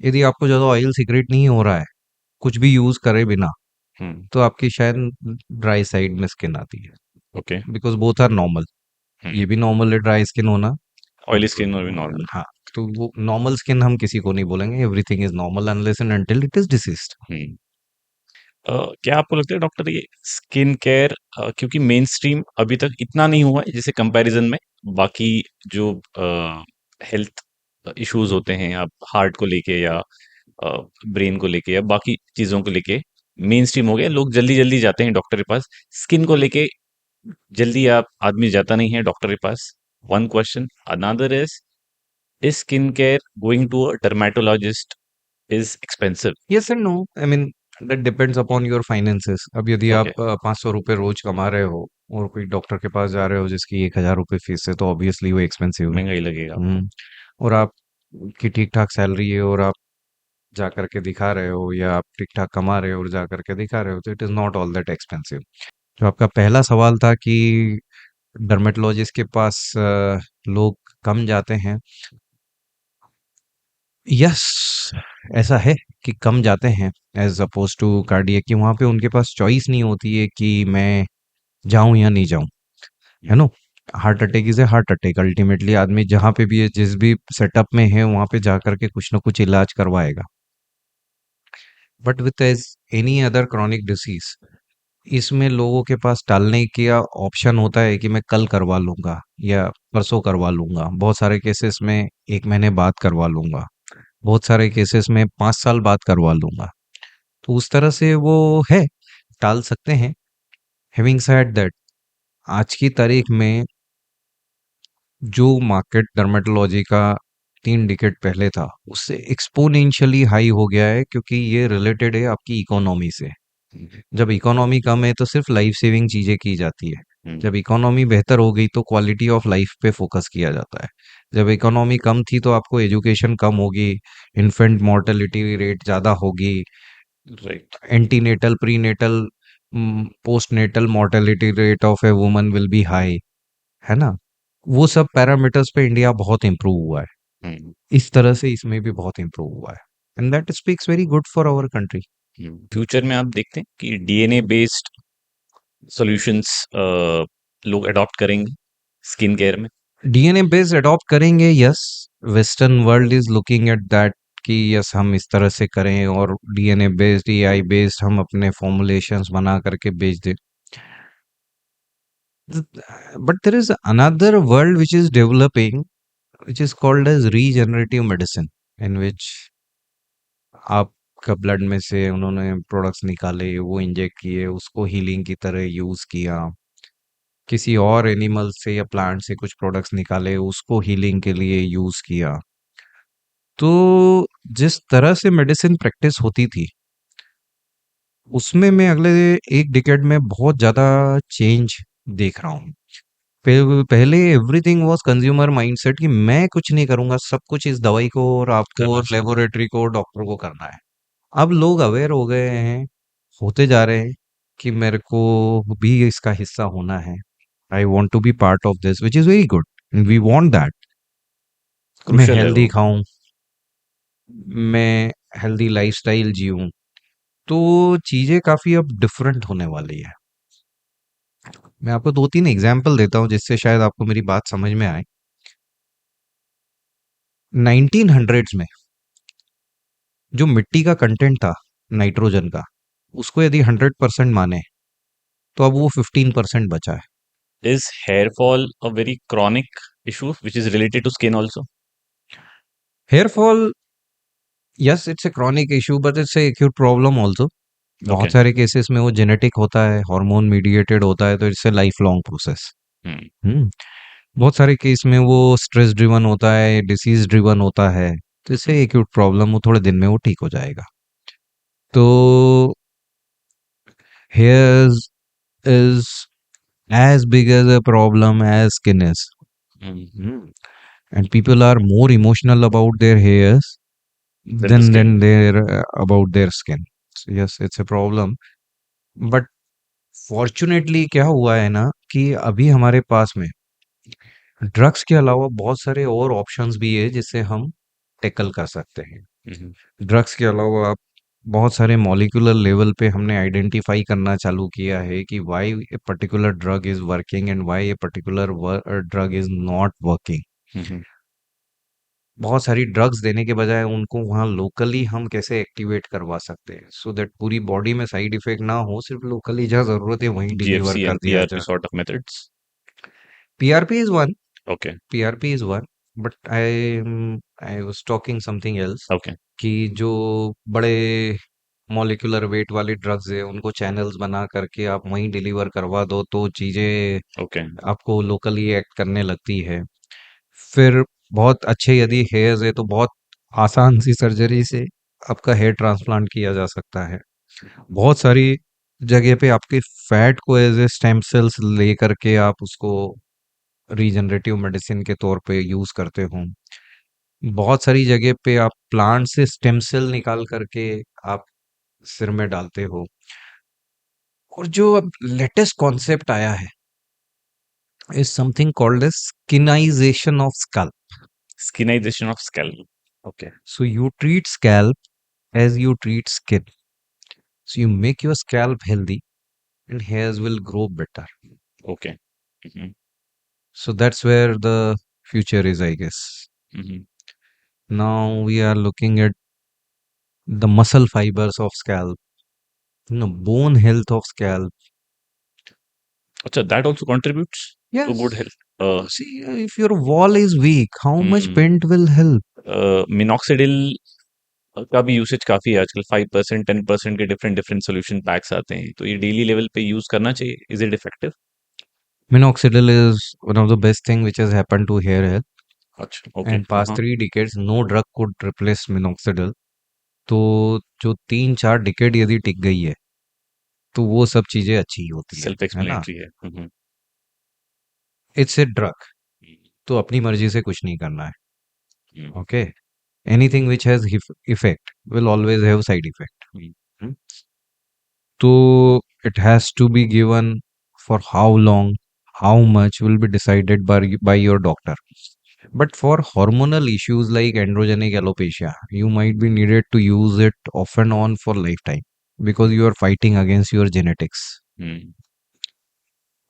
यदि आपको ज्यादा ऑयल सीक्रेट नहीं हो रहा है, कुछ भी यूज करे बिना, हम्म। तो आपकी शायद ड्राई साइड में स्किन आती है। Okay. Because both are normal. Hmm. ये भी नॉर्मल है ड्राई स्किन होना। ऑयली स्किन और भी नॉर्मल। हाँ। तो वो नॉर्मल स्किन हम किसी को नहीं बोलेंगे, everything is normal unless and until it is diseased. Hmm. क्या आपको लगता है डॉक्टर ये स्किन केयर, क्योंकि मेन स्ट्रीम अभी तक इतना नहीं हुआ है जैसे कंपैरिजन में बाकी जो हेल्थ इश्यूज होते हैं, आप हार्ट को लेके या ब्रेन को लेके या बाकी चीजों को लेके मेन स्ट्रीम हो गया, लोग जल्दी जल्दी जाते हैं डॉक्टर के पास। स्किन को लेके जल्दी आप आदमी जाता नहीं है डॉक्टर के पास। One question another is skin care going to a dermatologist is expensive? Yes and no. I mean that depends upon your finances. अब यदि आप ओके। 500 रुपये रोज कमा रहे हो, और कोई डॉक्टर के पास जा रहे हो जिसकी 1,000 रुपये फीस है, तो ऑब्वियसली वो एक्सपेंसिव है। महंगा ही लगेगा आपको। हम्म। और आप की ठीक ठाक सैलरी है, और आप जा करके दिखा रहे हो, या आप ठीक ठाक कमा रहे हो और जा करके दिखा रहे हो, तो it is not all that expensive. जो आपका पहला सवाल था कि डर्मेटोलॉजिस्ट के पास लोग कम जाते हैं, यस, ऐसा है कि कम जाते हैं, एज अपोज टू कार्डियक, कि वहां पे उनके पास चॉइस नहीं होती है कि मैं जाऊं या नहीं जाऊं, है नो। Heart attack is a heart attack, ultimately आदमी जहां पे भी है, जिस भी सेटअप में है, वहां पे जा करके कुछ ना कुछ इलाज करवाएगा। But with as any other chronic disease, इसमें लोगों के पास टालने का ऑप्शन होता है कि मैं कल करवा लूंगा, या परसों करवा लूंगा। बहुत सारे केसेस में 1 महीने बाद करवा लूंगा, बहुत सारे केसेस में 5 साल बाद करवा लूंगा। तो उस तरह से वो है, टाल सकते हैं। हैविंग सेड दैट, आज की तारीख में जो मार्केट डर्मेटोलॉजी का 3 डिकेड पहले था, उससे एक्सपोनेंशियली हाई हो गया है, क्योंकि ये रिलेटेड है आपकी इकोनॉमी से। हम्म। जब इकोनॉमी कम है तो सिर्फ लाइफ सेविंग चीजें की जाती है। हम्म। जब इकोनॉमी बेहतर हो गई तो क्वालिटी ऑफ लाइफ पे फोकस किया जाता है। जब इकोनॉमी कम थी तो आपको एजुकेशन कम होगी, इन्फेंट मोर्टेलिटी रेट ज़्यादा होगी, right. Antenatal prenatal postnatal mortality rate of a woman will be high, है ना। वो सब पैरामीटर्स पे इंडिया बहुत इंप्रूव हुआ है। हम्म। इस तरह से इसमें भी बहुत इंप्रूव हुआ है, and that speaks very good for our country. Future में आप देखते हैं कि डीएनए बेस्ड सॉल्यूशंस लोग अडॉप्ट करेंगे स्किन केयर में? डीएनए बेस्ड अडॉप्ट करेंगे, yes. Western world is looking at that कि यस, हम इस तरह से करें, और डीएनए बेस्ड, एआई बेस्ड हम अपने फॉर्मुलेशंस बना करके बेच दें। But there is another world which is developing, which is called as regenerative medicine, in which आपका ब्लड में से उन्होंने प्रोडक्ट्स निकाले, वो इंजेक्ट किए, उसको हीलिंग की तरह यूज किया, किसी और एनिमल से या प्लांट से कुछ प्रोडक्ट्स निकाले, उसको हीलिंग के लिए यूज किया। तो जिस तरह से मेडिसिन प्रैक्टिस होती थी, उसमें मैं अगले एक डिकेड में बहुत ज़्यादा चेंज देख रहा हूँ। पहले एवरीथिंग वाज़ कंज्यूमर माइंडसेट कि मैं कुछ नहीं करूँगा, सब कुछ इस दवाई को और आपको करना और चाहिए। लेबोरेटरी को, डॉक्टर को करना है। अब लोग अवेयर हो गए हैं, होते जा रहे हैं कि मेरे को भी इसका हिस्सा होना है। I want to be part of this which is very good. We want that. मैं क्रूशियल है हेल्दी वो। खाऊँ, मैं हेल्दी लाइफ़स्टाइल जिऊँ, तो चीज़ें काफ़ी अब डिफरेंट होने वाली है। मैं आपको 2-3 एग्ज़ाम्पल देता हूँ जिससे शायद आपको मेरी बात समझ में आए। 1900s में जो मिट्टी का कंटेंट था नाइट्रोजन का, उसको यदि 100% माने, तो अब वो 15% बचा है। Is hair fall a very chronic issue which is related to skin also? Hair fall, yes it's a chronic issue but it's a acute problem also. बहुत Okay. सारे केसेस में वो जेनेटिक होता है, हार्मोन मीडिएटेड होता है, तो it's a life long process. Hmm. हुँ। बहुत सारे केस में वो स्ट्रेस ड्रिवन होता है, डिसीज़ ड्रिवन होता है, तो इससे एक्यूट प्रॉब्लम वो थोड़े दिन में वो ठीक हो जाएगा। तो hairs is as big as a problem as skin is. Hmm. Mm. And people are more emotional about their hairs Then the than skin. they're about their skin. So yes, it's a problem. But fortunately क्या हुआ है ना कि अभी हमारे पास में drugs के अलावा बहुत सारे और ऑप्शंस भी है जिससे हम टैकल कर सकते हैं। Hmm. ड्रग्स के अलावा आप बहुत सारे मॉलिक्यूलर लेवल पे हमने आइडेंटिफाई करना चालू किया है कि why a particular drug is working and why a particular drug is not working. Hmm. बहुत सारी ड्रग्स देने के बजाय उनको वहाँ लोकली हम कैसे एक्टिवेट करवा सकते हैं सो दैट पूरी बॉडी में साइड इफेक्ट ना हो, सिर्फ लोकली जहाँ जरूरत है वहीं डिलीवर GFC कर and दिया PRP जाए। sort of methods. PRP is one, Okay. PRP is one, but I was talking something else Okay. कि जो बड़े मॉलिक्यूलर वेट वाली ड्रग्स है उनको चैनल्स बना करके आप वहीं डिलीवर करवा दो तो चीज़ें Okay. आपको लोकली एक्ट करने लगती है। फिर बहुत अच्छे यदि हेयर्स है तो बहुत आसान सी सर्जरी से आपका हेयर ट्रांसप्लांट किया जा सकता है। बहुत सारी जगह पे आपके फैट को एज ए स्टेम सेल्स ले करके आप उसको रीजनरेटिव मेडिसिन के तौर पे यूज करते हो। बहुत सारी जगह पे आप प्लांट से स्टेम सेल निकाल करके आप सिर में डालते हो। और जो अब लेटेस्ट कॉन्सेप्ट आया है is something called as skinization of scalp. Skinization of scalp. Okay. So you treat scalp as you treat skin. So you make your scalp healthy and hairs will grow better. Okay. Hmm. So that's where the future is, I guess. Hmm. Now we are looking at the muscle fibers of scalp, bone health of scalp. Acha, that also contributes to good Yes. health. Uh, See, if your wall is weak, how much mm, paint will help? Minoxidil का भी usage काफी है आजकल। 5% 10% के different different solution PACS आते हैं, तो ये डेली लेवल पे यूज करना चाहिए। Is it effective? Minoxidil is one of the best thing which has happened to hair health. अच्छा, ओके। And past हाँ। 3 decades, no drug could replace minoxidil. तो जो 3-4 डिकेड यदि टिक गई है तो वो सब चीजें अच्छी होती सेल्फ है ना। एक्सप्लेनेटरी है। इट्स ए ड्रग, तो अपनी मर्जी से कुछ नहीं करना है। Hmm, okay, anything which has effect will always have side hmm, effect. तो it has to be given for how long, how much will be decided by your doctor. But for hormonal issues like androgenic alopecia, you might be needed to use it off and on for lifetime because you are fighting against your genetics. Hmm.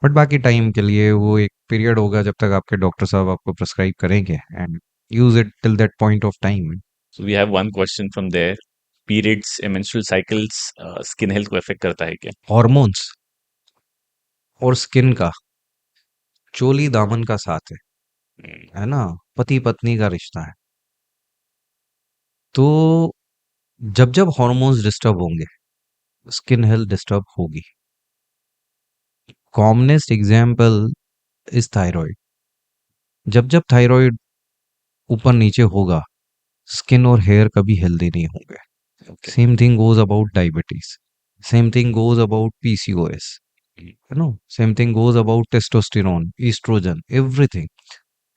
But बाकी time के लिए वो एक period होगा जब तक आपके doctor साहब आपको प्रिस्क्राइब करेंगे and use it till that point of time. So we have one question from there. Periods या मेंस्ट्रुअल साइकिल्स स्किन हेल्थ को अफेक्ट करता है क्या? हॉर्मोन्स और स्किन का चोली दामन का साथ हम्म, है ना, पति पत्नी का रिश्ता है। तो जब जब हॉर्मोन्स डिस्टर्ब होंगे स्किन हेल्थ डिस्टर्ब होगी। Commonest example is thyroid. जब जब थायराइड ऊपर नीचे होगा स्किन और हेयर कभी हेल्दी नहीं होंगे। Okay. Same thing goes about diabetes. Same thing goes about PCOS. Same thing goes about testosterone, estrogen, everything.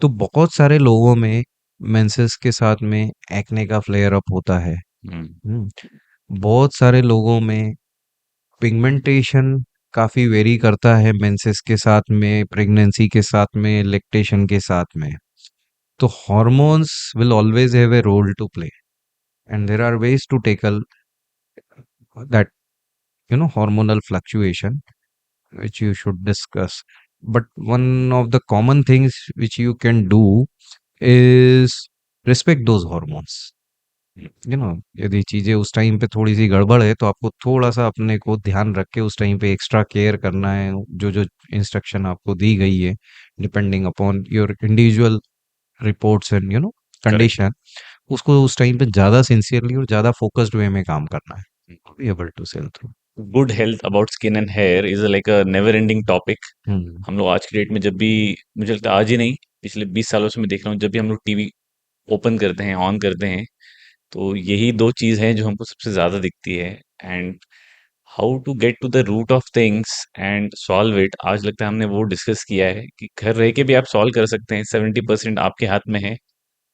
तो बहुत सारे लोगों में मेंसेस के साथ में एक्ने का फ्लेयर अप होता है। हम्म, हम्म, बहुत सारे लोगों में पिगमेंटेशन काफी वेरी करता है मेंसेस के साथ में, प्रेगनेंसी के साथ में, लैक्टेशन के साथ में। तो hormones will always have a role to play, and there are ways to tackle that hormonal fluctuation which you should discuss. But one of the common things which you can do is respect those hormones. यदि चीजें उस time पे थोड़ी सी गड़बड़ है तो आपको थोड़ा सा अपने को ध्यान रख के उस टाइम पे एक्स्ट्रा केयर करना है। जो जो इंस्ट्रक्शन आपको दी गई है, depending upon your individual reports and correct. Condition, उसको उस टाइम पे ज्यादा सिंसियरली और ज्यादा फोकस्ड वे में काम करना है, be able to sell through. Good health about skin and hair is like a never ending topic. Hmm. हम लोग आज की डेट में जब भी, मुझे लगता है आज ही नहीं, पिछले 20 सालों से मैं देख रहा हूँ, जब भी हम लोग टीवी ओपन करते हैं, ऑन करते हैं, तो यही दो चीज हैं जो हमको सबसे ज्यादा दिखती है। And how to get to the root of things and solve it, आज लगता है हमने वो डिस्कस किया है कि घर रह के भी आप सॉल्व कर सकते हैं। 70% आपके हाथ में है,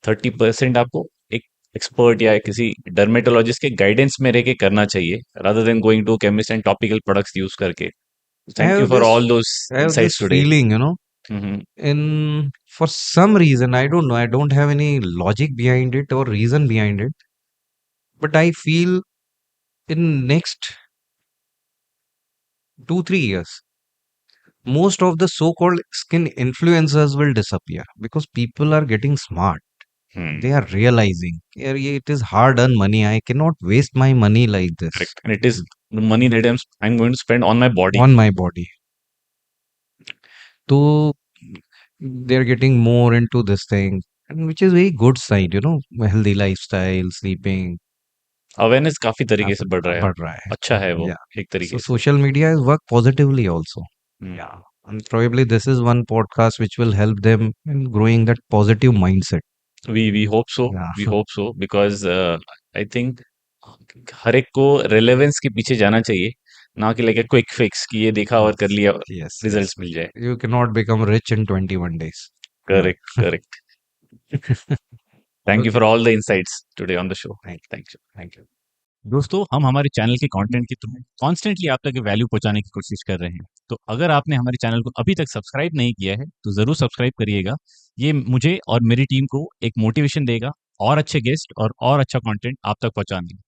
30% आपको एक एक्सपर्ट या किसी डर्मेटोलॉजिस्ट के गाइडेंस में रह के करना चाहिए, rather than going to chemist and topical products use करके। I thank you have for this all those I have this insights today. feeling, हम्म, in for some reason, I don't know, I don't have any logic behind it or reason behind it, but I feel in next 2 3 years, most of the so-called skin influencers will disappear because people are getting smart. Hmm, They are realizing, "Yeah, it is hard-earned money. I cannot waste my money like this correct, and it is the money that I'm going to spend on my body। on my body." So they are getting more into this thing, and which is very good sign, healthy lifestyle, sleeping, awareness काफी तरीके काफ़ी से बढ़ रहा है, बढ़ रहा है। अच्छा है वो, Yeah. एक So तरीके से। social media has worked positively also. Hmm, Yeah. And probably this is one podcast which will help them in growing that positive mindset. We hope so, Yeah. We hope so, because I think हर एक को relevance के पीछे जाना चाहिए, ना कि like quick fix कि ये देखा और कर Yes. लिया, Yes. Yes. रिजल्ट्स मिल जाए। You cannot become rich in 21 days. No. Correct, correct. Thank you for Okay. All the insights today on the show. Thank you. Thank you. Thank you. दोस्तों, हम हमारे चैनल के content के through constantly आप तक value पहुंचाने की कोशिश कर रहे हैं। तो अगर आपने हमारे चैनल को अभी तक सब्सक्राइब नहीं किया है तो ज़रूर सब्सक्राइब करिएगा। ये मुझे और मेरी टीम को एक मोटिवेशन देगा और अच्छे गेस्ट और अच्छा कंटेंट आप तक पहुंचाने में।